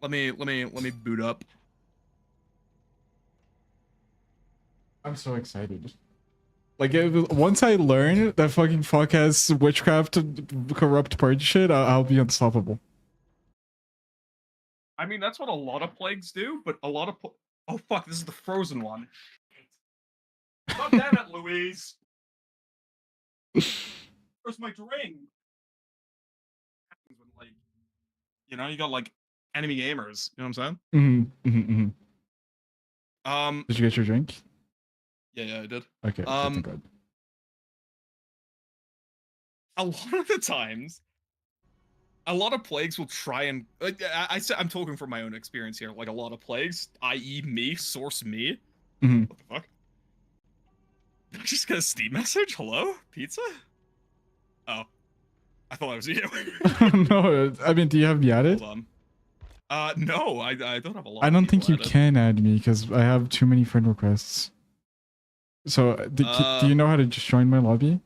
Let me boot up. I'm so excited. Like, once I learn that fucking fuck has witchcraft, corrupt purge shit, I'll be unstoppable. I mean, that's what a lot of plagues do, but a lot of oh fuck, this is the frozen one. God damn it, Louise. Where's my drink? Like, you know, you got like enemy gamers. You know what I'm saying? Did you get your drink? Yeah, I did. Okay. Thank God. A lot of the times, a lot of plagues will try and I'm talking from my own experience here. Like a lot of plagues, i.e., me, source me. What the fuck? Did I just get a Steam message? Hello, pizza? Oh, I thought that was you. No, I mean, do you have me at it? Hold on. No, I don't have a lot I of don't people think you added. can add me because I have too many friend requests. So, do you know how to just join my lobby?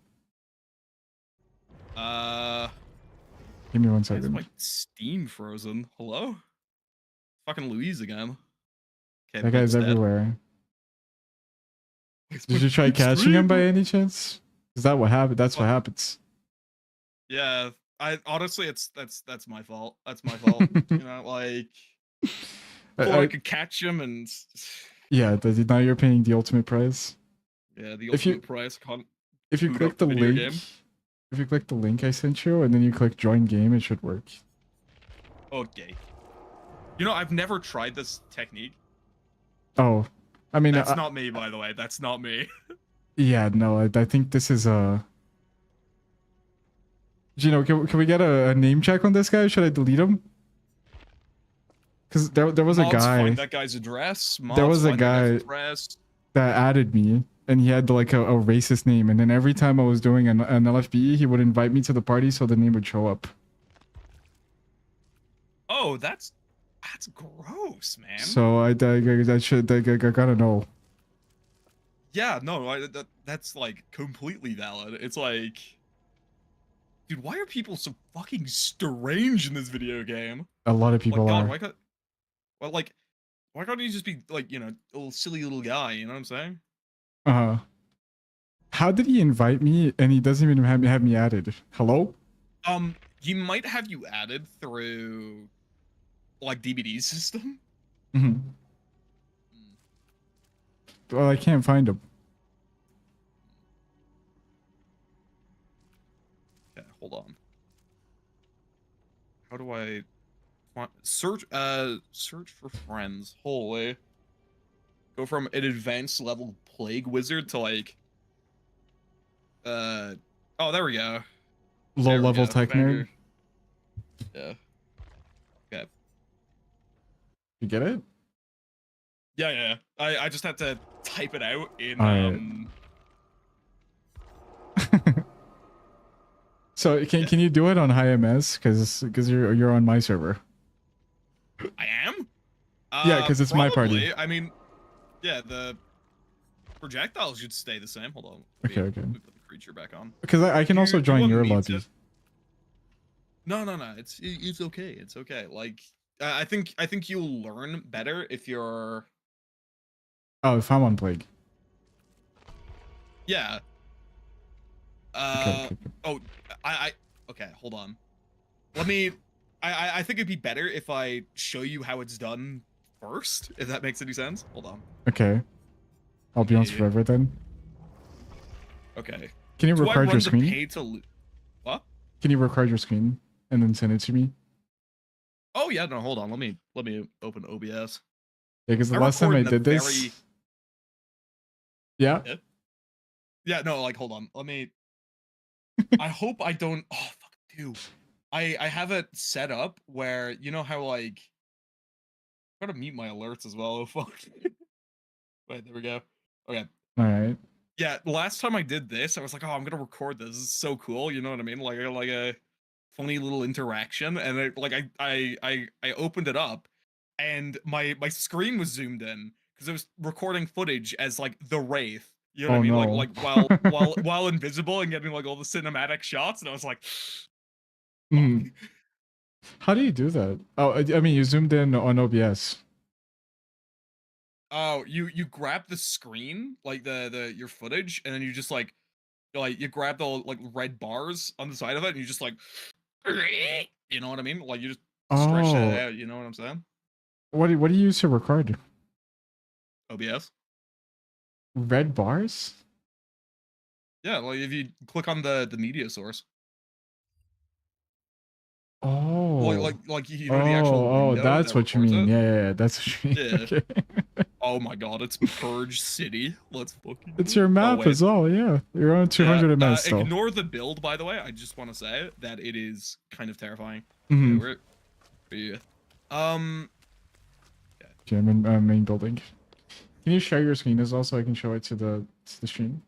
Give me 1 Why is second. my Steam frozen? Hello? Fucking Louise again. Okay, That guy's Bug's dead. everywhere. It's Did my you try fucking catching him by stream. any chance? Is that what happened? That's what What? happens. Yeah, I honestly, that's my fault. That's my fault. You know, like, thought I I, could catch him, and yeah, now you're paying the ultimate price. yeah, the If you ultimate price can't if you boot up click the the video link, game. if you click the link I sent you and then you click join game, it should work. Okay. You know, I've never tried this technique. Oh, I mean, That's not me, by the way. That's not me. yeah, no, I think this is Gino, can we get a name check on this guy? Should I delete him? Because there was a Mods find guy. that guy's address. There Mods was a find that guy's guy address. that added me, and he had like a racist name. And then every time I was doing an LFB, he would invite me to the party so the name would show up. Oh, that's gross, man. So I gotta know. Yeah, no, that's like completely valid. It's like, dude, why are people so fucking strange in this video game? A lot of Like, people God, are. why can't, well, like, why can't you just be like, you know, a little silly little guy? You know what I'm saying? How did he invite me and he doesn't even have me added? Hello? He might have you added through like DVD system. Mm-hmm. Well, I can't find him. Okay, hold on. How do I search for friends? Holy. Go from an advanced level plague wizard to like oh, there we go. Low There we level go. tech Found nerd. your, yeah. Okay. You get it? Yeah. I just had to type it out in Alright. So can you do it on high MS? Because you're on my server. I am? Yeah, because it's my party. Probably. I mean, yeah, the projectiles should stay the same. Hold on. Okay. Put the creature back on. Because I can also join your lobby. No. It's okay. It's okay. Like, I think you'll learn better if you're. Oh, if I'm on plague. Yeah. Okay. Oh, okay, hold on. Let me. I think it'd be better if I show you how it's done first, if that makes any sense. Hold on. Okay. I'll be on forever then. Okay. Can you Do I record run your the screen? pay to what? Can you record your screen and then send it to me? Oh yeah, no, hold on. Let me open OBS. Yeah, because the last time I did this. Yeah. Yeah, no, like hold on. Let me. I hope I don't. Oh fuck, dude. I have it set up where you know how like. I gotta mute my alerts as well. Oh fuck. Wait, there we go. Okay. All right. Yeah, last time I did this, I was like, "Oh, I'm gonna record this. This is so cool." You know what I mean? Like a funny little interaction, and I opened it up, and my screen was zoomed in because it was recording footage as like the Wraith. You know what I mean? No. Like while invisible and getting like all the cinematic shots, and I was like, How do you do that? Oh, I mean, you zoomed in on OBS. oh, you grab the screen, like the your footage, and then you just like you grab the like red bars on the side of it, and you just like, you know what I mean? Like you just stretch that out. You know what I'm saying? What do you use to record? OBS. Red bars? Yeah, like if you click on the media source. Oh. Like you know the actual window. That's what you mean. It? Yeah, that's what you mean. Yeah. Okay. Oh my god, it's Purge City. Let's fucking. It's your map as well. Yeah, you're on 200 MS still. Ignore the build, by the way. I just want to say that it is kind of terrifying. Mm-hmm. Okay, yeah. Okay, I'm in main building. Can you share your screen as well so I can show it to the stream?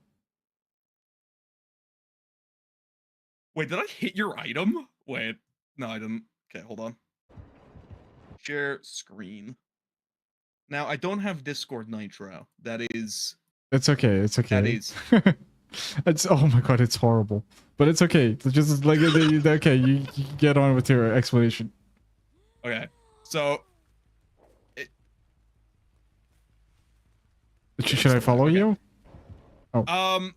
Wait, did I hit your item? Wait, no, I didn't. Okay, hold on. Share screen. Now I don't have Discord Nitro. That is. It's okay. It's okay. That is. It's oh my god, it's horrible. But it's okay. It's just like okay, you get on with your explanation. Okay. So. Should I follow you? Oh.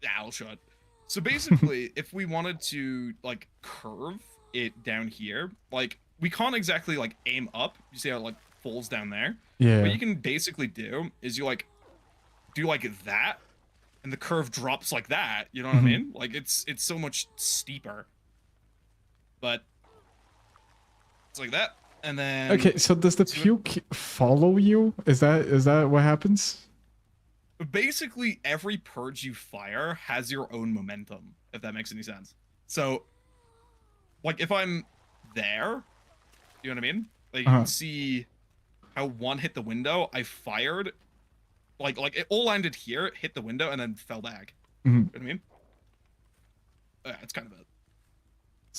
Yeah, I'll show it. So basically, if we wanted to like curve it down here, like we can't exactly like aim up. You see how it like falls down there? Yeah. What you can basically do is you like do like that, and the curve drops like that. You know what I mean? Like it's so much steeper. But it's like that, and then okay. So does the puke follow you? Is that what happens? Basically, every purge you fire has your own momentum, if that makes any sense. So, like, if I'm there, you know what I mean? Like, you can see how one hit the window, I fired, like it all landed here, hit the window, and then fell back. You know what I mean? Yeah, it's kind of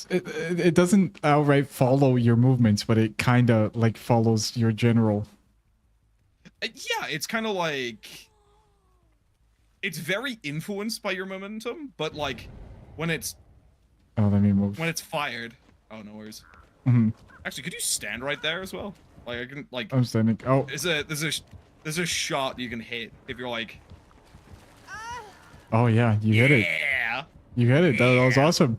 it. It doesn't outright follow your movements, but it kind of, like, follows your general. Yeah, it's kind of like... It's very influenced by your momentum, but like when it's let me move. When it's fired. Oh, no worries. Actually, could you stand right there as well? Like I can like. I'm standing. Oh. There's a shot you can hit if you're like. Oh yeah, you hit it. Yeah. You hit it. That was awesome.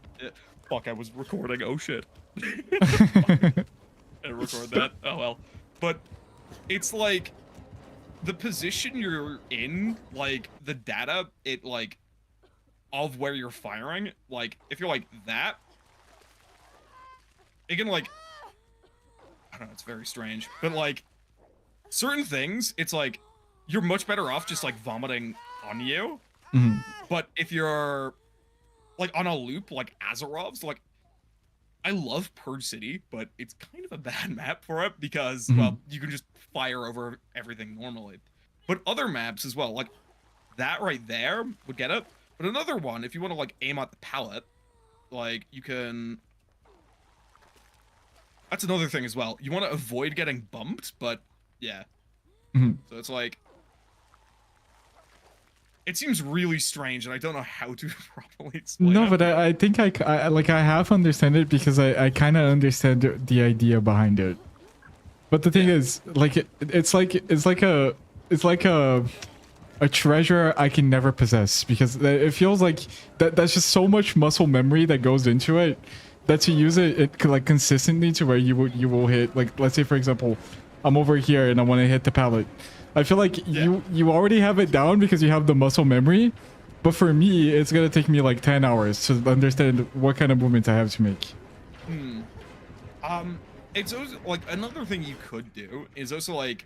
Fuck, I was recording. Oh shit. I record that. Oh well. But it's like. The position you're in, like, the data, it, like, of where you're firing, like, if you're, like, that, it can, like, I don't know, it's very strange, but, like, certain things, it's, like, you're much better off just, like, vomiting on you, but if you're, like, on a loop, like, Azerov's, like, I love Purge City, but it's kind of a bad map for it because, well, you can just fire over everything normally. But other maps as well, like that right there would get it. But another one, if you want to like aim at the pallet, like you can... That's another thing as well. You want to avoid getting bumped, but yeah. So it's like... It seems really strange, and I don't know how to properly explain it. No, but I think I half understand it because I kind of understand the idea behind it. But the thing is, like, it's like a treasure I can never possess because it feels like that's just so much muscle memory that goes into it that to use it like consistently to where you will hit, like, let's say for example, I'm over here and I want to hit the pallet. I feel like you already have it down because you have the muscle memory, but for me it's gonna take me like 10 hours to understand what kind of movements I have to make. It's also like another thing you could do is also like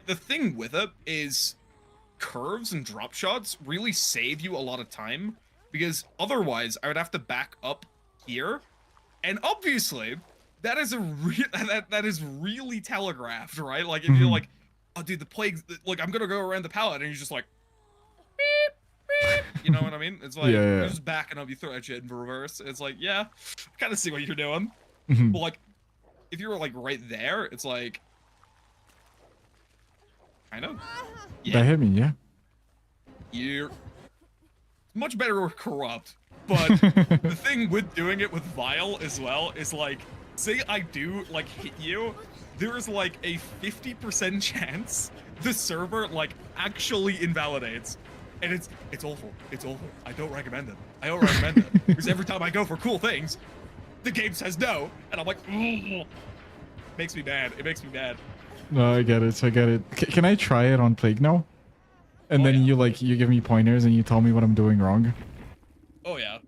the thing with it is curves and drop shots really save you a lot of time because otherwise I would have to back up here, and obviously that is that is really telegraphed, right? Like if you're like, oh dude, the plague, like I'm gonna go around the pallet, and you're just like, beep, beep. You know what I mean? It's like you're just backing up, you throw that shit in reverse. It's like, yeah, I kind of see what you're doing. But like if you were like right there, it's like kind of That hit me, yeah. You're much better with corrupt, but the thing with doing it with vile as well is like, say I do like hit you, there is like a 50% chance the server like actually invalidates, and it's awful. It's awful. I don't recommend it. I don't recommend it because every time I go for cool things, the game says no, and I'm like, ugh. Makes me mad. It makes me mad. No, I get it. I get it. Can I try it on Plague now? And then you give me pointers and you tell me what I'm doing wrong. Oh yeah.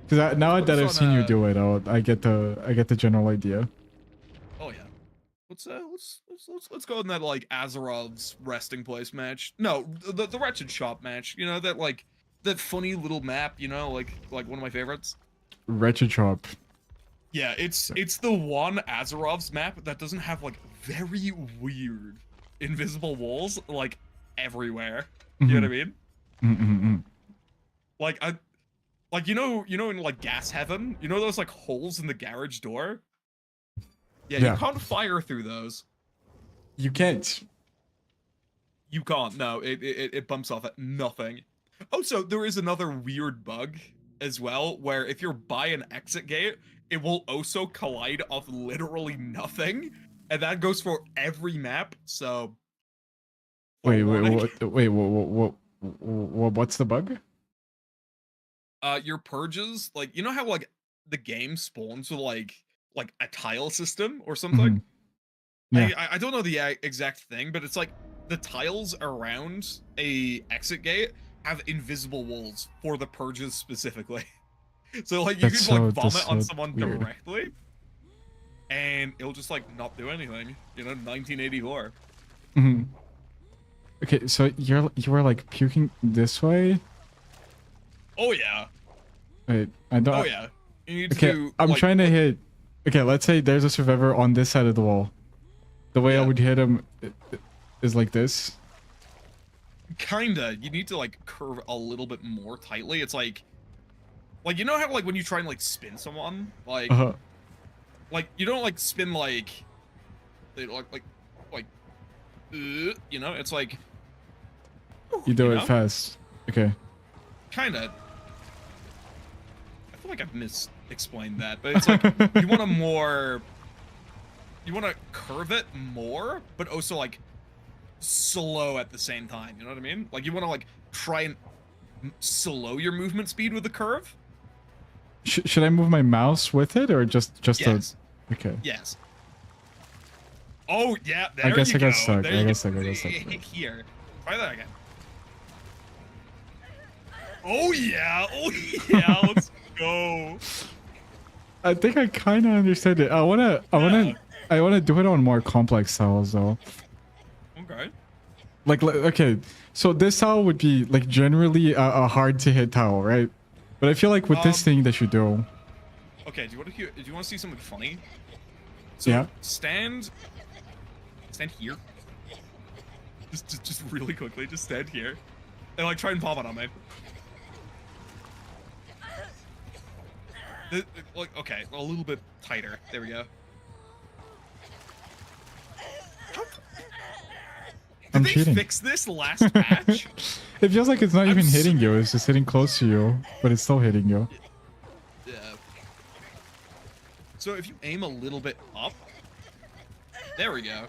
Because now that I've seen you do it, I get the general idea. Oh yeah. Let's go in that like Azerov's resting place match. No, the Wretched Shop match. You know, that funny little map. You know, like one of my favorites. Wretched Shop. Yeah, it's the one Azerov's map that doesn't have like very weird invisible walls like everywhere. You know what I mean? Like you know in like Gas Heaven, you know those like holes in the garage door? Yeah, Yeah. you can't fire through those. You can't. You can't. No, it bumps off at nothing. Oh, so there is another weird bug as well, where if you're by an exit gate, it will also collide off literally nothing, and that goes for every map. So, Wait, warning. what's the bug? Your purges, like you know how like the game spawns with like a tile system or something. Mhm. Yeah. I don't know the exact thing, but it's like the tiles around a exit gate have invisible walls for the purges specifically. So like you That's can like so- vomit that's on so someone weird. directly, and it'll just like not do anything. You know, 1984. Mhm. Okay, so you were like puking this way. Oh yeah. Wait, I don't. Oh yeah. You need to Okay, do. I'm like, trying to hit. Okay, let's say there's a survivor on this side of the wall. The way I Yeah. would hit him is like this. Kinda. You need to like curve a little bit more tightly. It's like you know how like when you try and like spin someone, like Uh-huh. like you don't like spin like they like you know, it's like You do you it know? fast. Okay. Kinda. I feel like I've explained that, but it's like you want to curve it more, but also like slow at the same time. You know what I mean? Like you want to like try and slow your movement speed with the curve. Should I move my mouse with it or just Yes. okay. Yes. Oh yeah, there I guess you I got go. stuck. There I you guess go. I got stuck. Here. Try that again. Oh yeah. Oh yeah. Let's go. I think I kind of understand it. I wanna do it on more complex tiles though. Okay. Like okay, so this tile would be like generally a hard to hit tile, right? But I feel like with this thing that you do. Okay. Do you want to see something funny? So Yeah. stand here. Just really quickly. Just stand here, and like try and pop it on me. Like okay, a little bit tighter. There we go. I'm Did they cheating. fix this last patch? It feels like it's not even s- hitting you. It's just hitting close to you, but it's still hitting you. Yeah. So if you aim a little bit up, there we go.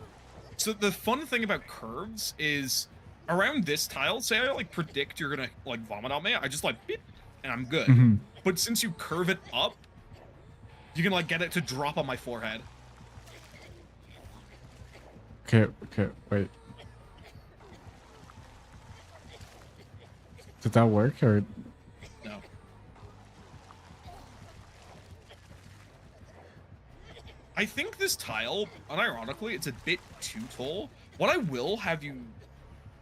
So the fun thing about curves is around this tile, say I like predict you're gonna like vomit on me, I just like beep, and I'm good. Mhm. But since you curve it up, you can like get it to drop on my forehead. Okay, wait. Did that work or? No. I think this tile, unironically, it's a bit too tall. What I will have you...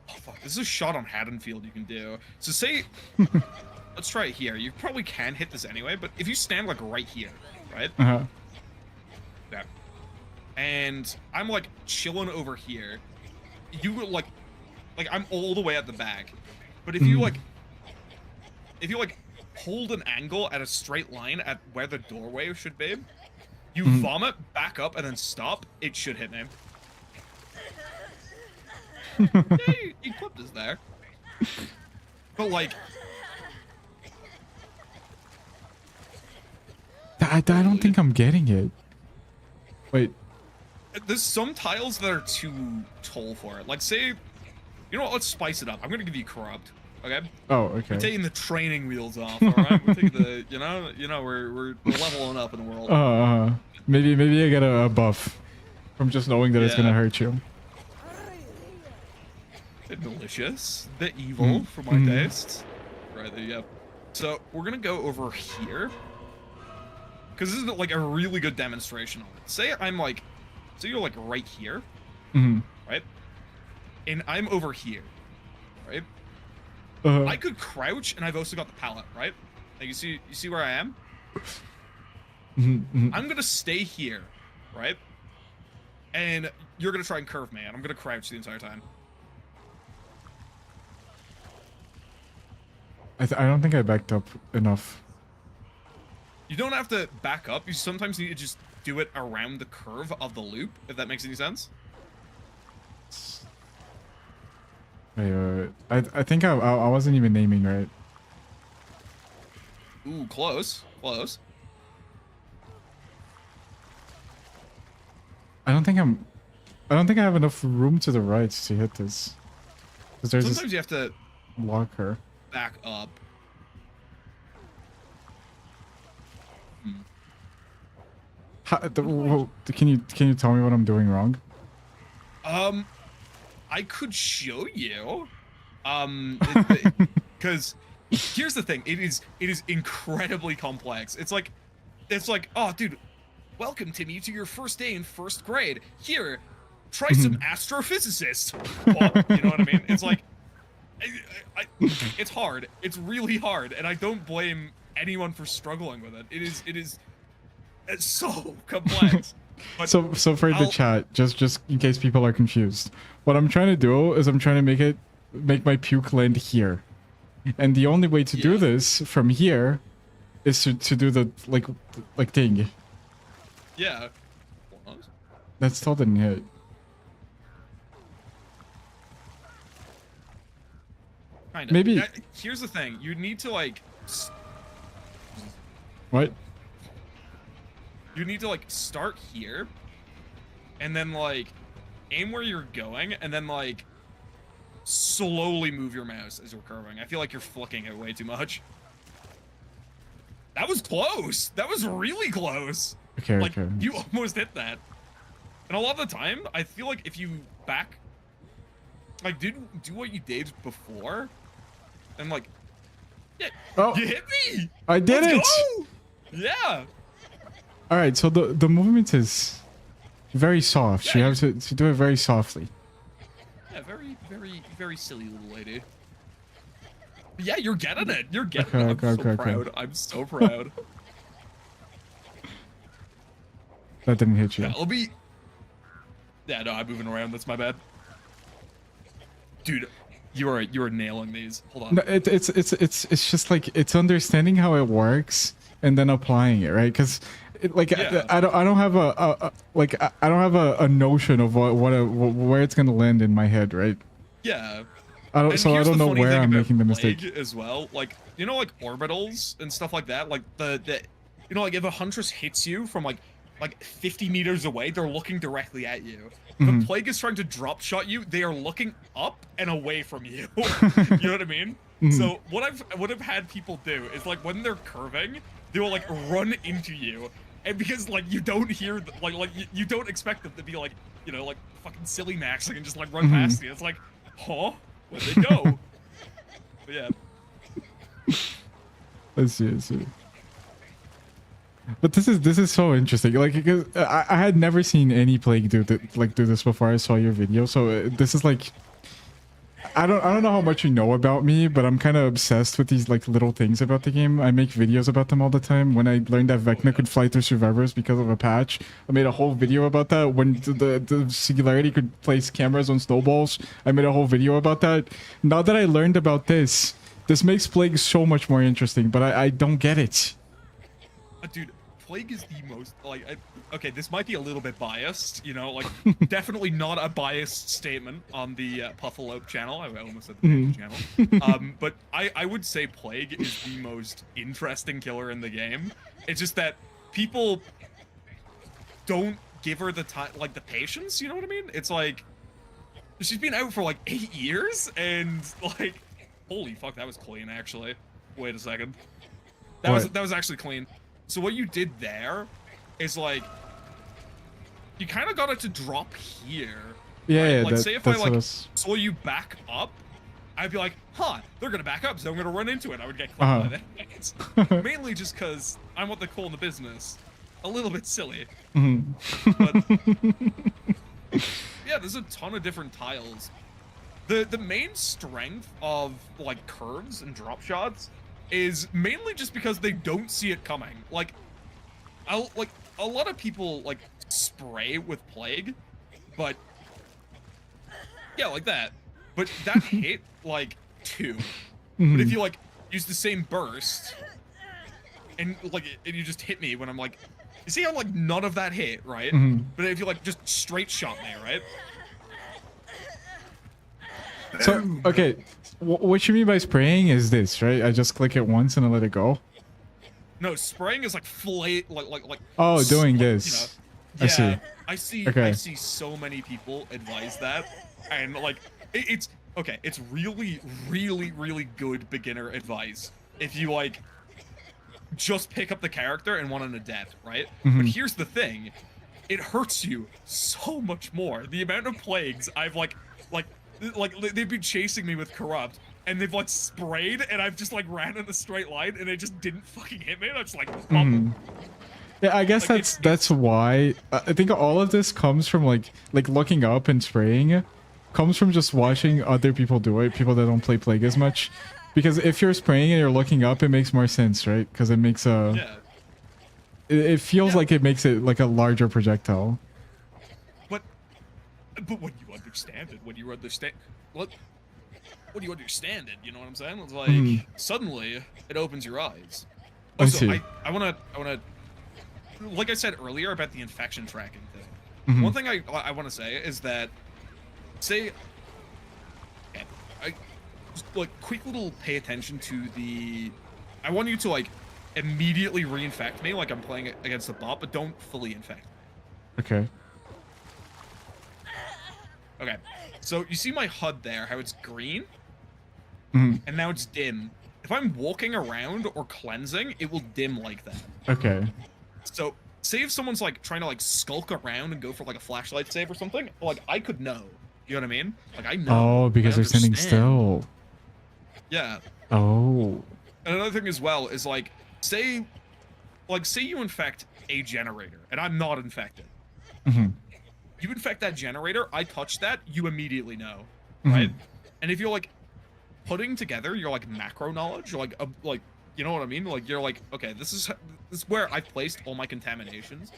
Oh, fuck. This is a shot on Haddonfield you can do. So say... Let's try it here. You probably can hit this anyway, but if you stand, like, right here, right? Uh-huh. Yeah. And I'm, like, chilling over here. You, like, I'm all the way at the back. But if you, like... If you, like, hold an angle at a straight line at where the doorway should be, you vomit, back up, and then stop, it should hit me. Yeah, you clipped us there. But, like... I don't think I'm getting it. Wait. There's some tiles that are too tall for it. Like, say... You know what? Let's spice it up. I'm gonna give you corrupt. Okay? Oh, okay. We're taking the training wheels off, alright? We're taking the... You know, we're leveling up in the world. Maybe I get a buff from just knowing that it's gonna hurt you. Bit delicious. Bit evil for my taste. Right, there you go. So, we're gonna go over here. Because this is like a really good demonstration of it. Say I'm like... So you're like right here. Right? And I'm over here. Right? I could crouch, and I've also got the pallet, right? Like you see where I am? I'm gonna stay here, right? And you're gonna try and curve me, and I'm gonna crouch the entire time. I don't think I backed up enough. You don't have to back up. You sometimes need to just do it around the curve of the loop, if that makes any sense. Wait. I think I wasn't even naming right. Ooh, close. Close. I don't think I have enough room to the right to hit this. Because there's Sometimes you have to blocker. back up. Can you tell me what I'm doing wrong? I could show you. Because here's the thing. It is incredibly complex. It's like, oh, dude, welcome, Timmy, to your first day in first grade. Here, try some astrophysicist. Well, you know what I mean? It's like, it's hard. It's really hard, and I don't blame anyone for struggling with it. It's so complex. But So for the chat, just in case people are confused, what I'm trying to do is I'm trying to make my puke land here, and the only way to do this from here is to do the like thing. Yeah. That still didn't hit. Kind of. Maybe. Here's the thing. You need to like. What? You need to like start here, and then like aim where you're going, and then like slowly move your mouse as you're curving. I feel like you're flicking it way too much. That was close. That was really close. Okay. Like Okay. you almost hit that. And a lot of the time, I feel like if you back, like do what you did before, and like, yeah, Oh, you hit me. I did Let's it. go! Yeah. All right. So the movement is very soft. Yeah, You have to do it very softly. Yeah, very silly little lady. But yeah, you're getting it. You're getting Okay, it. I'm so okay. proud. I'm so proud. That didn't hit you. Yeah, let me. Yeah, no, I'm moving around. That's my bad. Dude, you are nailing these. Hold on. No, it's just like it's understanding how it works and then applying it, right? Because I don't have a notion of where it's gonna land in my head, right? Yeah. I don't know funny where thing I'm about making the mistake. Plague as well. Like, you know, like orbitals and stuff like that. Like the you know, like if a huntress hits you from like 50 meters away, they're looking directly at you. The plague is trying to drop shot you. They are looking up and away from you. You know what I mean? So what I've had people do is like when they're curving, they will like run into you, and because like you don't hear you don't expect them to be like, you know, like fucking silly maxing and just like run past you. It's like, huh? Where'd they go? But yeah. I see. But this is so interesting. Like, because I had never seen any plague do this before I saw your video. So this is like, I don't know how much you know about me, but I'm kind of obsessed with these like little things about the game. I make videos about them all the time. When I learned that Vecna could fly through survivors because of a patch, I made a whole video about that. When the Singularity could place cameras on snowballs, I made a whole video about that. Now that I learned about this makes plague so much more interesting. But I don't get it. Dude, plague is the most like okay, this might be a little bit biased, you know, like definitely not a biased statement on the puffalope channel. I almost said the channel. But I would say plague is the most interesting killer in the game. It's just that people don't give her the time, like the patience, you know what I mean? It's like she's been out for like 8 years, and like holy fuck, that was clean actually. Wait a second. That was actually clean. So what you did there is like you kind of got it to drop here. Yeah, right? yeah. Like say if I like saw you back up, I'd be like, huh, they're gonna back up, so I'm gonna run into it. I would get clipped by that. Mainly just because I'm what they call in the business a little bit silly. But yeah, there's a ton of different tiles. The main strength of like curves and drop shots is mainly just because they don't see it coming. Like a lot of people like spray with plague, but yeah, like that. But that hit like 2. But if you like use the same burst, and like and you just hit me when I'm like, you see how like none of that hit, right? Mhm. But if you like just straight shot me, right? So okay, what you mean by spraying is this, right? I just click it once and I let it go. No, spraying is like like Oh, doing you know, this. yeah, I see. Okay. I see so many people advise that, and like it's okay. It's really good beginner advice if you like just pick up the character and want an adept, right? But here's the thing, it hurts you so much more. The amount of plagues I've like they've been chasing me with corrupt. And they've like sprayed, and I've just like ran in a straight line, and they just didn't fucking hit me. And I'm just like, yeah, I guess like, that's why I think all of this comes from like looking up and spraying, comes from just watching other people do it. People that don't play plague as much, because if you're spraying and you're looking up, it makes more sense, right? Because it makes a it feels like it makes it like a larger projectile. But when you understand it, when you understand when you understand it, you know what I'm saying? It's like suddenly it opens your eyes. Also, I wanna like I said earlier about the infection tracking thing. One thing I want to say is that say I just like quick little pay attention to the I want you to like immediately reinfect me like I'm playing against the bot, but don't fully infect me. Okay. Okay. So you see my HUD there, how it's green? And now it's dim. If I'm walking around or cleansing, it will dim like that. Okay. So say if someone's like trying to like skulk around and go for like a flashlight save or something, like I could know. You know what I mean? Like I know. Oh, because they're standing still. Yeah. Oh. And another thing as well is like say you infect a generator and I'm not infected. You infect that generator, I touch that, you immediately know, right? And if you're like putting together your like macro knowledge, you're like you know what I mean? Like you're like, okay, this is where I placed all my contaminations.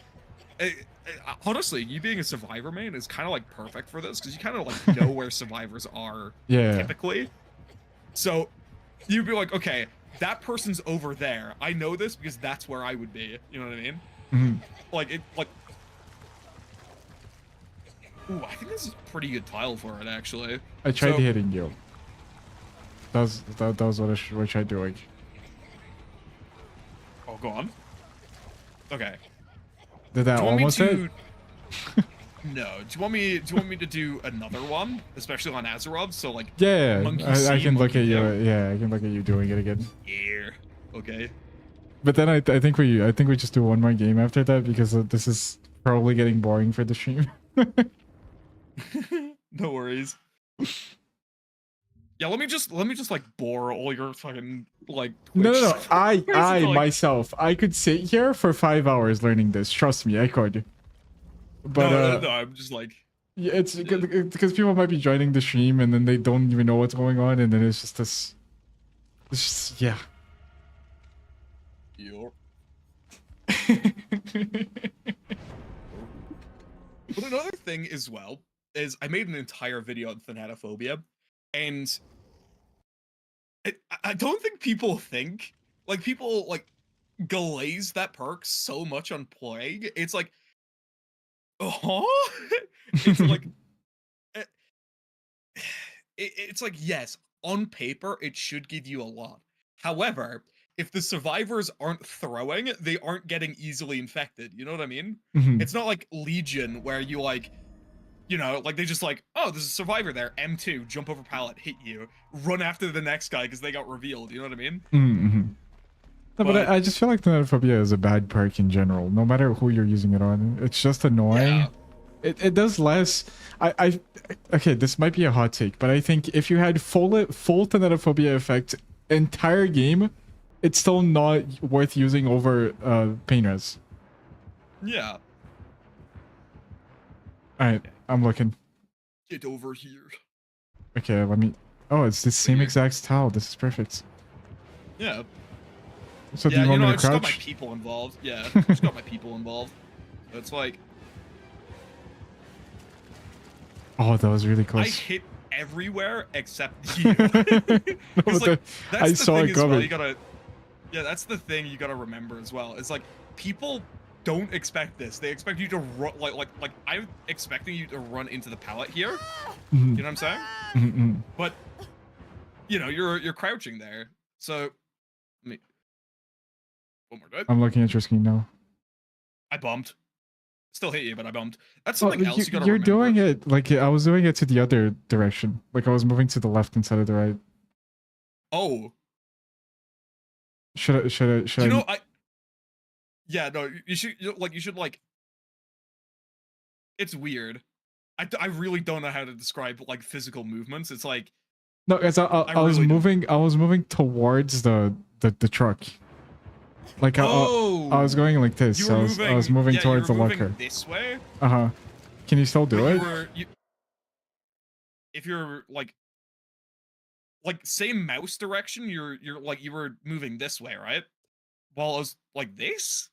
Honestly, you being a survivor main is kind of like perfect for this because you kind of like know where survivors are typically. So you'd be like, okay, that person's over there. I know this because that's where I would be. You know what I mean? Like it like. Ooh, I think this is a pretty good tile for it, actually. I tried hitting you. That was what I tried doing. Oh, go on. Okay. Did that almost hit? No. Do you want me to do another one, especially on Azarov? So like. Yeah, I can look at you. Yeah, I can look at you doing it again. Yeah. Okay. But then I think we just do one more game after that because this is probably getting boring for the stream. No worries. Yeah, let me just like bore all your fucking like No. I myself, I could sit here for 5 hours learning this. Trust me, I could. But no, I'm just like yeah, it's because people might be joining the stream and then they don't even know what's going on, and then it's just this. It's just, yeah. But another thing as well is I made an entire video on thanatophobia, and I don't think people think like people like glaze that perk so much on plague. It's like, it's like it's like yes, on paper it should give you a lot. However, if the survivors aren't throwing, they aren't getting easily infected. You know what I mean? It's not like Legion where you like, you know, like they just like, oh, there's a survivor there, M2, jump over pallet, hit you, run after the next guy because they got revealed. You know what I mean? No, but I just feel like thanatophobia is a bad perk in general, no matter who you're using it on. It's just annoying. Yeah. It does less. Okay, this might be a hot take, but I think if you had full thanatophobia effect entire game, it's still not worth using over pain res. Yeah. Alright, I'm looking. Get over here. Okay, let me... Oh, it's the same exact style. This is perfect. Yeah. So do you want me to crouch? I just got my people involved. Yeah, I just got my people involved. So it's like... Oh, that was really close. I hit everywhere except you. No, like, I saw it coming. You gotta... Yeah, that's the thing you gotta remember as well. It's like people don't expect this. They expect you to run like I'm expecting you to run into the pallet here. Mhm. You know what I'm saying? Mhm. But you know, you're crouching there. So let me one more time. I'm looking at your screen now. I bumped. Still hit you, but I bumped. That's Oh, something else you gotta you're remember. doing it like I was doing it to the other direction. Like I was moving to the left instead of the right. Oh, Should you I? know, yeah, no, you should like it's weird. I really don't know how to describe like physical movements. It's like No, as I was really don't. moving. I was moving towards the truck. Like I was Oh, going like this. you were moving. I was moving Yeah, towards you the were moving locker. this way. Uh-huh. Can you still do But it? if you're like same mouse direction, you're like you were moving this way, right? While I was like this.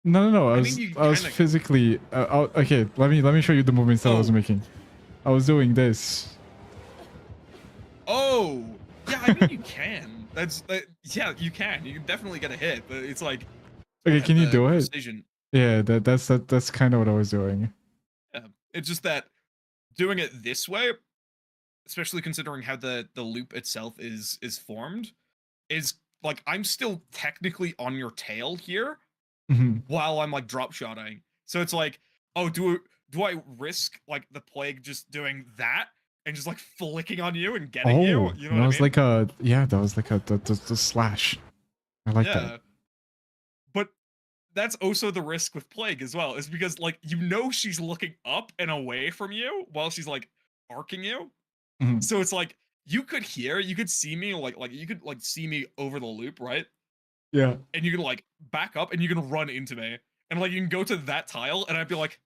No. I mean, you I was kind of. physically. Okay, let me show you the movements that I was Oh, making. I was doing this. oh, yeah. I mean, you can. Yeah, you can. You can definitely get a hit, but it's like Okay, can you the do it? precision. Yeah, that's kind of what I was doing. Yeah. It's just that doing it this way, especially considering how the loop itself is formed, is like I'm still technically on your tail here Mhm. while I'm like drop shotting. So it's like, oh, do I risk like the plague just doing that and just like flicking on you and getting you? Oh, You know that what I was mean? like a yeah, that was like a the slash. I like that. Yeah. But that's also the risk with plague as well, is because like you know she's looking up and away from you while she's like arcing you. Mhm. So it's like you could see me like you could like see me over the loop, right? Yeah. And you can like back up and you can run into me. And like you can go to that tile and I'd be like,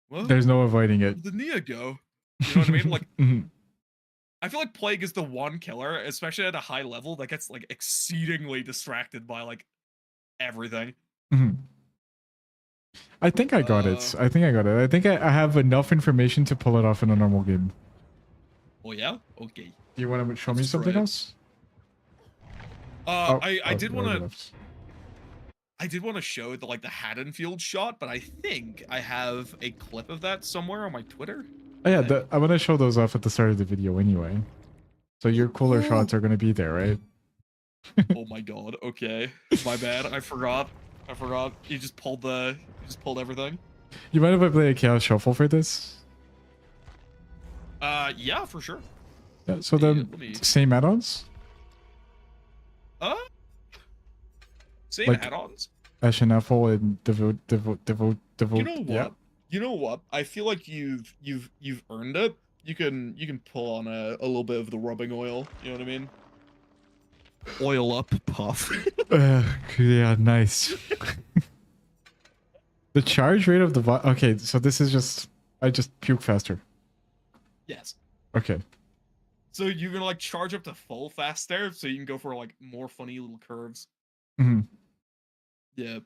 well, There's no avoiding it. where'd the Nia go? You know what I mean? Like Mhm. I feel like Plague is the one killer, especially at a high level, that gets like exceedingly distracted by like everything. Mhm. I think I got it. I think I got it. I think I have enough information to pull it off in a normal game. Oh yeah? Okay. Do you want to show me Let's try something it. else? Oh, I did you want already to left. show the like the Haddonfield shot, but I think I have a clip of that somewhere on my Twitter. Oh yeah, Think. I'm gonna show those off at the start of the video anyway. So your cooler shots are gonna be there, right? Oh my god. Okay. My bad. I forgot. You just pulled everything. You mind if I play a chaos shuffle for this? Yeah, for sure. Yeah, so Yeah, then let me- same add-ons? Uh, same Like- add-ons. Asheneffel and devote. You know what? Yeah. You know what? I feel like you've earned it. You can pull on a little bit of the rubbing oil. You know what I mean? Oil up, puff. Yeah, nice. The charge rate of the okay, so this is just I just puke faster. Yes. Okay. So you can like charge up to full faster, so you can go for like more funny little curves. Hmm. Yeah.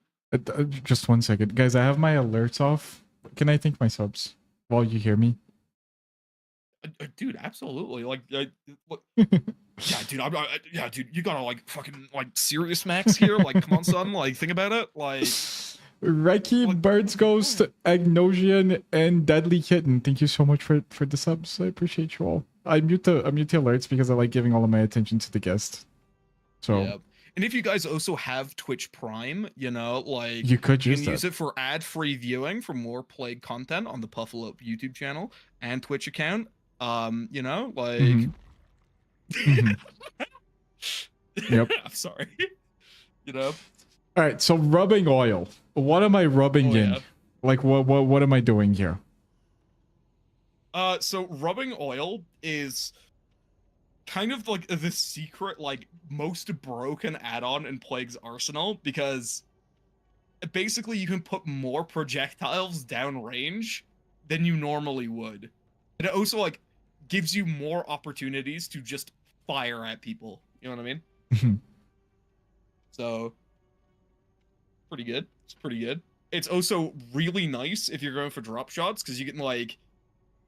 Just 1 second, guys. I have my alerts off. Can I thank my subs while you hear me? Dude, absolutely. Like, look, yeah, dude. Yeah, dude. You gotta like fucking like serious max here. Like, come on, son. Like, think about it. Like, Reiki, Like- Birds Ghost, Agnosian, and Deadly Kitten. Thank you so much for the subs. I appreciate you all. I mute the alerts because I like giving all of my attention to the guest. So yeah. And if you guys also have Twitch Prime, you know, like you could you use can that. use it for ad-free viewing for more Plague content on the Puffalope YouTube channel and Twitch account. You know, like Mhm. Mhm. Yep. I'm sorry. You know? All right. So rubbing oil. What am I rubbing Oh, in? yeah. Like what am I doing here? So rubbing oil is kind of like the secret, like most broken add-on in Plague's arsenal, because basically you can put more projectiles downrange than you normally would. And it also like gives you more opportunities to just fire at people. You know what I mean? Mhm. So pretty good. It's pretty good. It's also really nice if you're going for drop shots, because you can like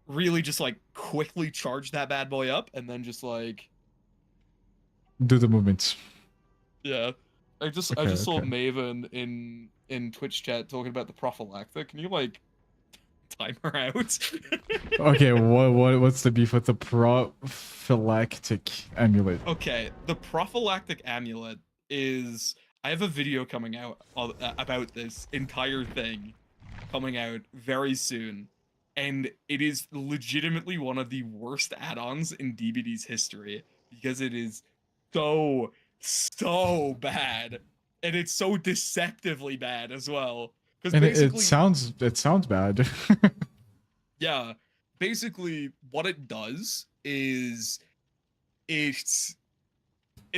really just like quickly charge that bad boy up and then just like Do the movements. Yeah. I just saw Maven in Twitch chat talking about the prophylactic. Can you like time her out? Okay, what's the beef with the prophylactic amulet? Okay, the prophylactic amulet is. I have a video coming out about this entire thing coming out very soon, and it is legitimately one of the worst add-ons in DBD's history because it is so bad, and it's so deceptively bad as well. Because And basically, it sounds bad. yeah, basically what it does is it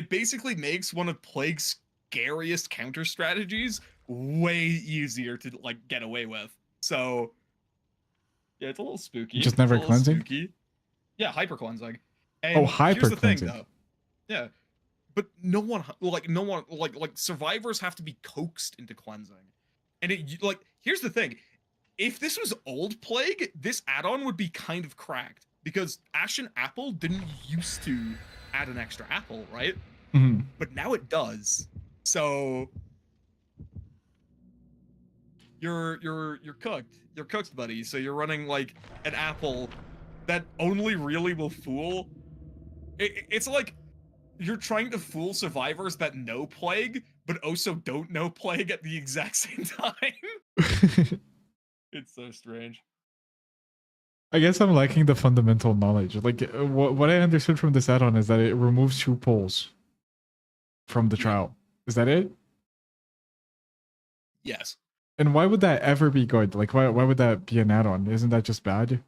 basically makes one of Plague's scariest counter strategies way easier to like get away with. So yeah, it's a little spooky. Just never cleansing? Spooky. Yeah, hyper cleansing. And Oh, hyper here's the cleansing. thing, though. Yeah, but no one like survivors have to be coaxed into cleansing, and it like here's the thing: if this was old Plague, this add-on would be kind of cracked because Ashen Apple didn't used to add an extra apple, right? Mm-hmm. But now it does. So you're cooked. You're cooked, buddy. So you're running like an apple that only really will fool. It's like you're trying to fool survivors that know Plague, but also don't know Plague at the exact same time. It's so strange. I guess I'm lacking the fundamental knowledge. Like, what I understood from this add-on is that it removes 2 poles from the trial. Is that it? Yes. And why would that ever be good? Like, why would that be an add-on? Isn't that just bad?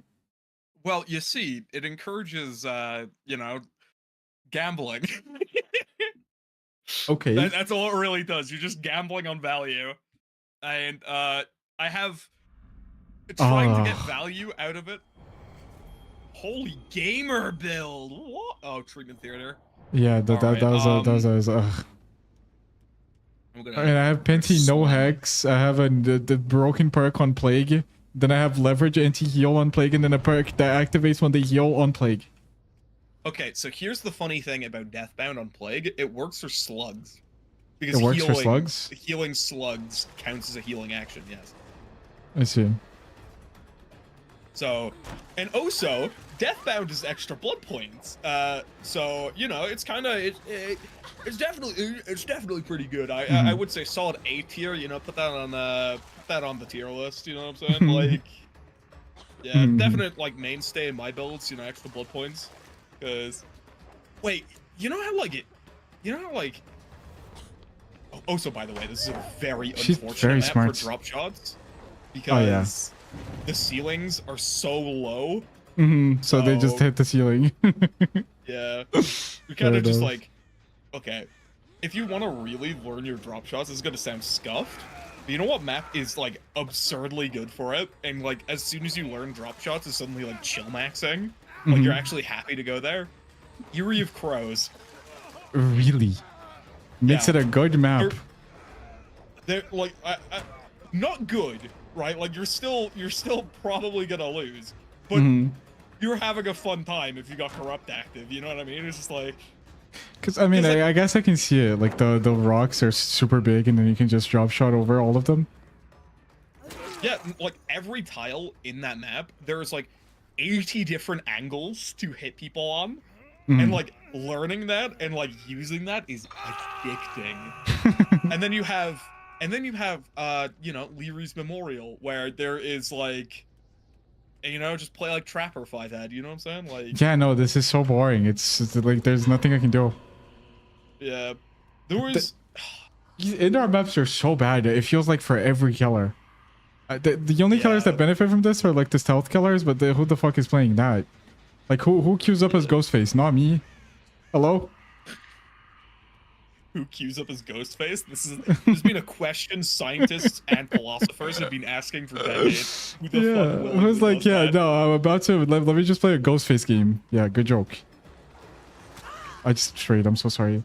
Well, you see, it encourages, you know, gambling. Okay. That's all it really does. You're just gambling on value. And I have trying to get value out of it. Holy gamer build. What? Oh, treatment theater. Yeah, that was and I have Penty no hex. I have the broken perk on Plague. Then I have leverage anti-heal on Plague, and then a perk that activates when they heal on Plague. Okay, so here's the funny thing about Deathbound on Plague. It works for slugs. Because it works for slugs? Healing slugs counts as a healing action, yes. I see. So, and also, Deathbound is extra blood points. So, you know, it's kind of, it's definitely pretty good. I would say solid A tier, you know, put that on the tier list, you know what I'm saying? Like, yeah, definite, like, mainstay in my builds, you know, extra blood points. Because, wait, you know how, like, also, by the way, this is a very unfortunate map for drop shots. Because the ceilings are so low. So they just hit the ceiling. Yeah. We kind of just like, okay, if you want to really learn your drop shots, this is going to sound scuffed. But you know what map is like absurdly good for it? And like, as soon as you learn drop shots, it's suddenly like chill maxing. Like you're actually happy to go there. Eyrie of Crows. Really? Makes it a good map. They're like, not good, right? Like you're still probably gonna lose, but you're having a fun time if you got corrupt active. You know what I mean? It's just like, because I mean, I guess I can see it. Like the rocks are super big, and then you can just drop shot over all of them. Yeah, like every tile in that map, there's like 80 different angles to hit people on, and like learning that and like using that is addicting. and then you have you know, Leary's Memorial, where there is like, you know, just play like Trapper 5-head, you know what I'm saying? Like, yeah, no, this is so boring. It's like there's nothing I can do. Yeah, there was indoor maps are so bad. It feels like for every killer. The only killers that benefit from this are like the stealth killers, but who the fuck is playing that? Like who queues up as Ghostface? Not me. Hello? Who queues up as Ghostface? There's been a question scientists and philosophers have been asking for decades. Who the fuck I was like, yeah, no, I'm about to let me just play a Ghostface game. Yeah, good joke. I just strayed. I'm so sorry.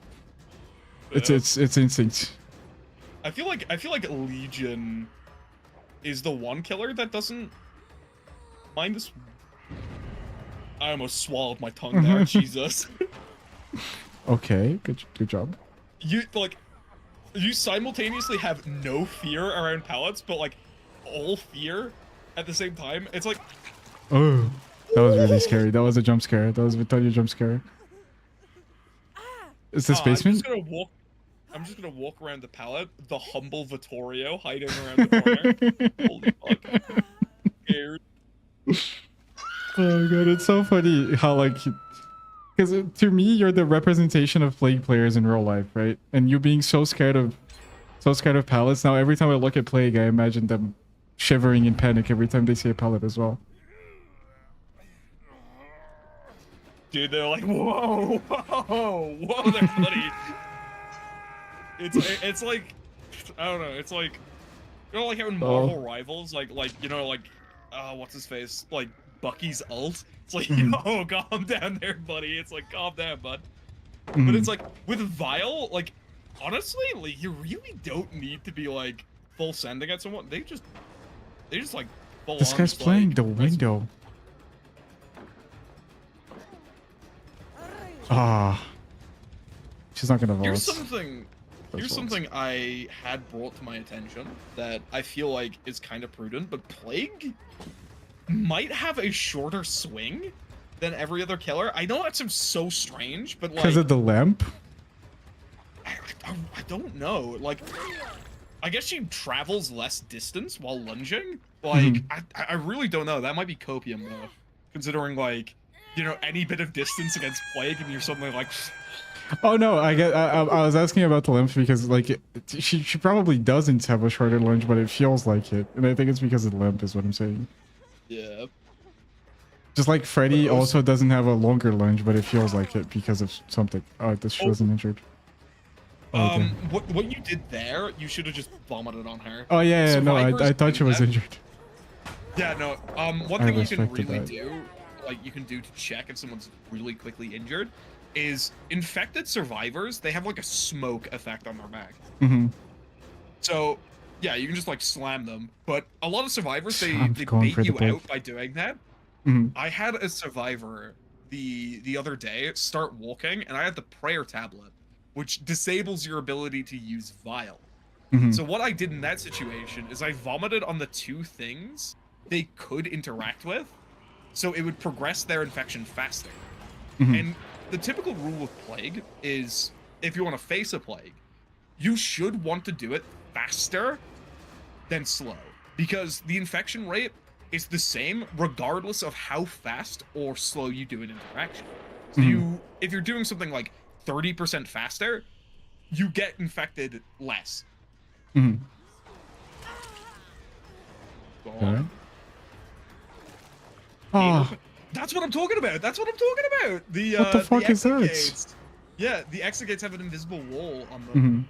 It's instinct. I feel like Legion is the one killer that doesn't mind this. I almost swallowed my tongue there. Jesus. Okay, good job. you simultaneously have no fear around pallets, but like all fear at the same time. It's like, Oh, that was really scary. That was a jump scare. That was a totally jump scare. Is this basement? I'm just gonna walk around the pallet, the humble Vittorio hiding around the corner. Holy fuck. Scared. Oh god, it's so funny how like, because to me you're the representation of Plague players in real life, right? And you being so scared of pallets. Now every time I look at Plague, I imagine them shivering in panic every time they see a pallet as well. Dude, they're like, whoa, there, buddy. It's like, I don't know. It's like, you know, like how in Marvel Rivals, like you know, like, what's his face, like Bucky's ult. It's like, yo, calm down there, buddy. It's like, calm down, bud. But it's like with Vile, like, honestly, like you really don't need to be like full sending at someone. They just like full. This guy's playing the window. Ah, she's not gonna vote. Here's something I had brought to my attention that I feel like is kind of prudent, but Plague might have a shorter swing than every other killer. I know that sounds so strange, but like because of the lamp. I don't know. Like, I guess she travels less distance while lunging. Like, I really don't know. That might be copium though, considering like, you know, any bit of distance against Plague and you're suddenly like. Oh no, I was asking about the lymph because like she probably doesn't have a shorter lunge, but it feels like it, and I think it's because of the lymph is what I'm saying. Yeah. Just like Freddy also doesn't have a longer lunge, but it feels like it because of something. Oh, this wasn't injured. Oh, what you did there, you should have just vomited on her. Oh yeah, no, I thought she was injured. Yeah, no. One thing you can really do, like you can do to check if someone's really quickly injured, is infected survivors. They have like a smoke effect on their back. So yeah, you can just like slam them. But a lot of survivors, they bait you out by doing that. I had a survivor the other day start walking, and I had the prayer tablet, which disables your ability to use Vile. So what I did in that situation is I vomited on the two things they could interact with, so it would progress their infection faster. And the typical rule of Plague is, if you want to face a Plague, you should want to do it faster than slow, because the infection rate is the same regardless of how fast or slow you do an interaction. So if you're doing something like 30% faster, you get infected less. Oh, that's what I'm talking about. That's what I'm talking about. What the fuck is that? Yeah, the exit have an invisible wall on them.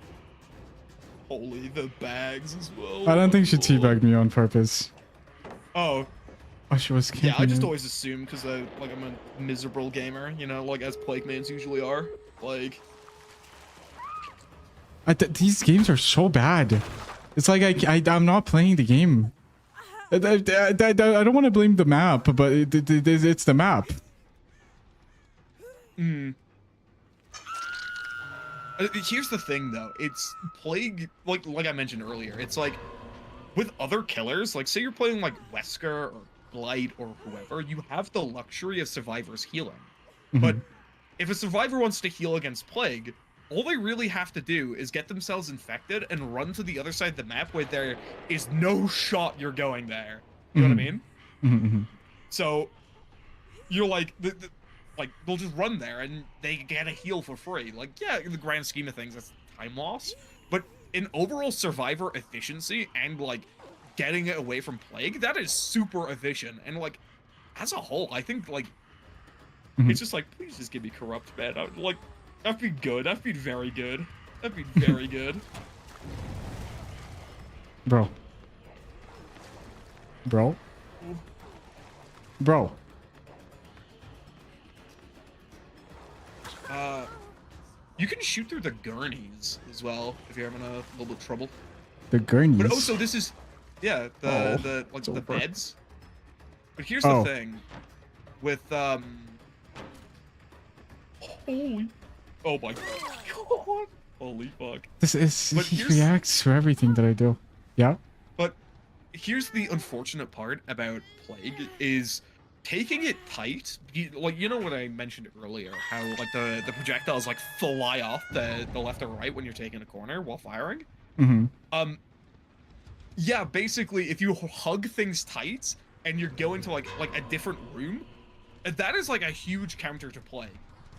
Holy, the bags as well. I don't think she teabagged me on purpose. Oh, she was camping. Yeah, I just always assume because I'm a miserable gamer, you know, like as Plague mains usually are. Like, these games are so bad. It's like I'm not playing the game. I don't want to blame the map, but it's the map. Here's the thing, though. It's Plague, like I mentioned earlier. It's like with other killers, like say you're playing like Wesker or Blight or whoever, you have the luxury of survivors healing. But if a survivor wants to heal against Plague, all they really have to do is get themselves infected and run to the other side of the map where there is no shot you're going there. You know what I mean? So you're like, like they'll just run there and they get a heal for free. Like, yeah, in the grand scheme of things, that's time loss. But in overall survivor efficiency and like getting it away from Plague, that is super efficient. And like, as a whole, I think like it's just like, please just give me corrupt, man. Like, that'd be good. That'd be very good. That'd be very good. Bro. You can shoot through the gurneys as well if you're having a little bit of trouble. The gurneys? But also this is, yeah, the beds. But here's the thing with holy, oh my god, Holy fuck. This is But he reacts to everything that I do. Yeah. But here's the unfortunate part about plague is taking it tight. Like, you know what I mentioned earlier, how like the projectiles like fly off the left or right when you're taking a corner while firing. Mm-hmm. Yeah, basically, if you hug things tight and you're going to like a different room, that is like a huge counter to plague.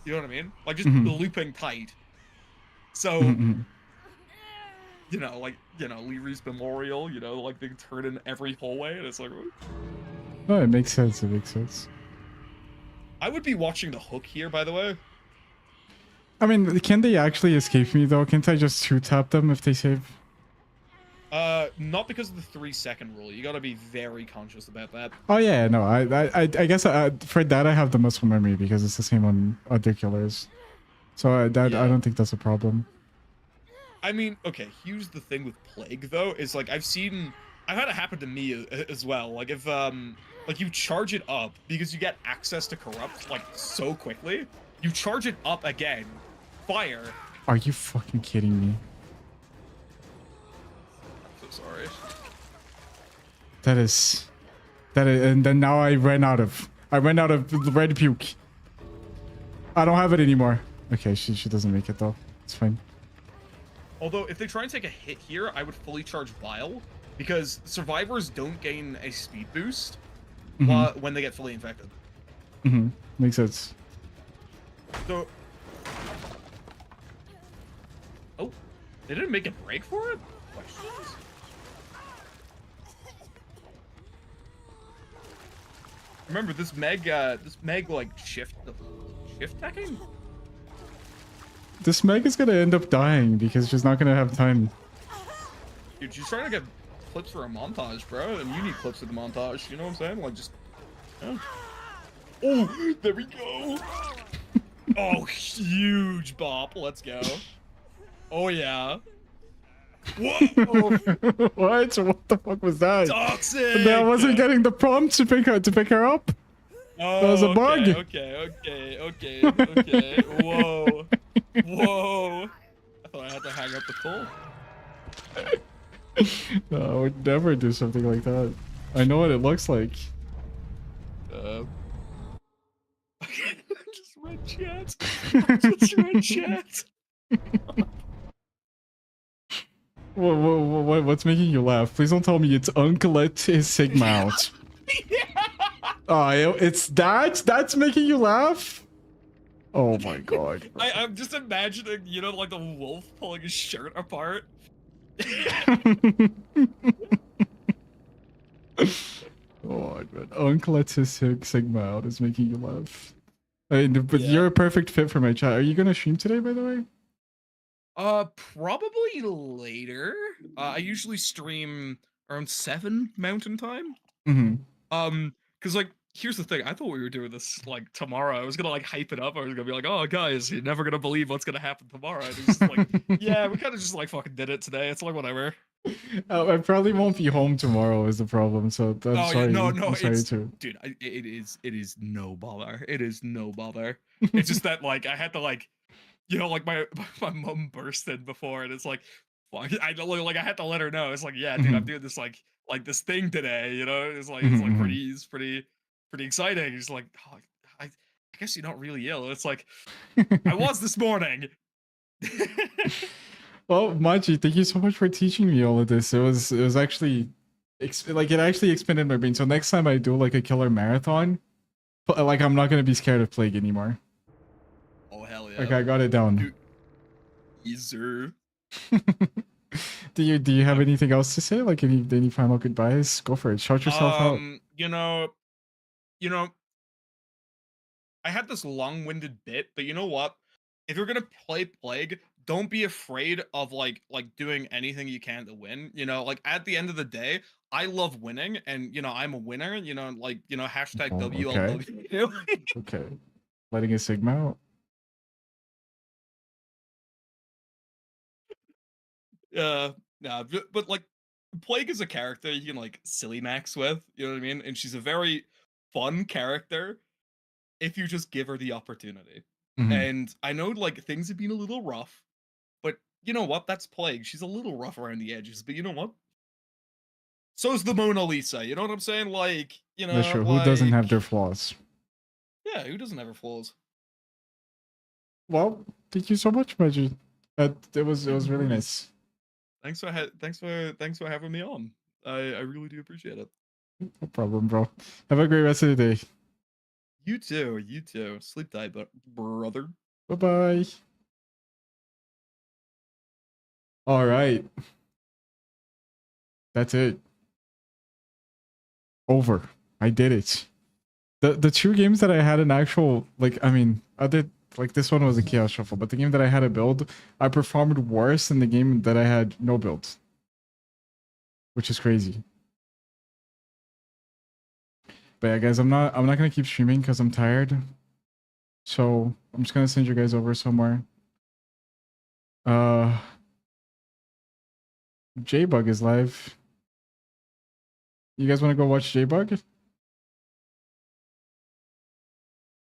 You know what I mean? Like just looping tight. So, you know, like, you know, Leary's Memorial, you know, like they turn in every hallway and it's like, No, it makes sense. It makes sense. I would be watching the hook here, by the way. I mean, can they actually escape me though? Can't I just two-tap them if they save? Not because of the 3-second rule. You gotta be very conscious about that. Oh yeah, no. I guess for that I have the muscle memory because it's the same on other killers. So I don't think that's a problem. I mean, okay. Here's the thing with plague though, is like I've had it happen to me as well. Like if like you charge it up because you get access to corrupt like so quickly, you charge it up again, fire. Are you fucking kidding me? Sorry. That is, and then now I ran out of red puke. I don't have it anymore. Okay, she doesn't make it though. It's fine. Although if they try and take a hit here, I would fully charge Vile because survivors don't gain a speed boost when they get fully infected. Makes sense. So, oh, they didn't make a break for it? Questions? Remember this Meg like shift teching? This Meg is gonna end up dying because she's not gonna have time. Dude, she's trying to get clips for a montage, bro, and you need clips of the montage. You know what I'm saying? Like just. Oh, there we go. Oh, huge bop. Let's go. Oh yeah. Whoa! What? What the fuck was that? Toxic! I wasn't getting the prompt to pick her up. Oh, that was a bug. Okay. Whoa. Whoa. I thought I had to hang up the call. No, I would never do something like that. I know what it looks like. Just read chat. Just read chat. What's making you laugh? Please don't tell me it's Uncle his Sigma out. Yeah. Oh, it's that's making you laugh? Oh my god. I'm just imagining, you know, like the wolf pulling his shirt apart. Oh man. Uncle his Sigma out is making you laugh. I mean, but you're a perfect fit for my chat. Are you gonna stream today, by the way? Probably later. I usually stream around 7 Mountain Time. Cause like, here's the thing. I thought we were doing this like tomorrow. I was gonna like hype it up. I was gonna be like, oh guys, you're never gonna believe what's gonna happen tomorrow. And it's like, yeah, we kind of just like fucking did it today. It's like whatever. I probably won't be home tomorrow is the problem. So I'm sorry. No, I'm sorry too. Dude, it is no bother. It is no bother. It's just that like I had to like. You know, like my mom burst in before, and it's like, fuck, I had to let her know. It's like, yeah, dude, I'm doing this like this thing today. You know, it's pretty exciting. It's like, oh, I guess you're not really ill. It's like, I was this morning. Well, Maji, thank you so much for teaching me all of this. It was actually like it actually expanded my brain. So next time I do like a killer marathon, like I'm not gonna be scared of plague anymore. Oh hell yeah! Okay, I got it down. Easer. Do you have anything else to say? Like any final goodbyes? Go for it. Shout yourself out. You know, I had this long-winded bit, but you know what? If you're gonna play Plague, don't be afraid of like doing anything you can to win. You know, like at the end of the day, I love winning, and you know I'm a winner. You know, like hashtag WLW. Okay, letting a Sigma out. Nah, but like Plague is a character you can like silly max with, you know what I mean? And she's a very fun character if you just give her the opportunity. And I know like things have been a little rough, but you know what? That's Plague. She's a little rough around the edges, but you know what? So's the Mona Lisa. You know what I'm saying? Like, you That's know, true. Who doesn't have like, their flaws? yeah, who doesn't have her flaws? Well, thank you so much, Reggie. It was really nice. Thanks for having me on. I really do appreciate it. No problem, bro. Have a great rest of the day. You too. You too. Sleep tight, brother. Bye bye. All right. That's it. Over. I did it. The two games that I had an actual, like, I mean, I did, like, this one was a chaos shuffle, but the game that I had a build, I performed worse than the game that I had no build, which is crazy. But yeah, guys, I'm not gonna keep streaming because I'm tired. So I'm just gonna send you guys over somewhere. J-Bug is live. You guys want to go watch J-Bug?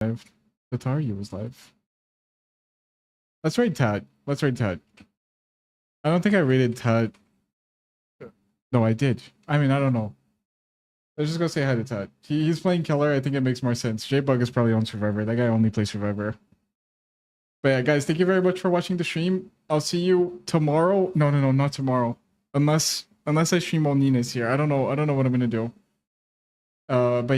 Live. Tataru was live. Let's rate Tad. Let's rate Tad. I don't think I rated Tad. No, I did. I mean, I don't know. Let's just go say hi to Tad. He's playing killer. I think it makes more sense. J-Bug is probably on Survivor. That guy only plays Survivor. But yeah, guys, thank you very much for watching the stream. I'll see you tomorrow. No, not tomorrow. Unless I stream while Nina's here. I don't know what I'm gonna do. But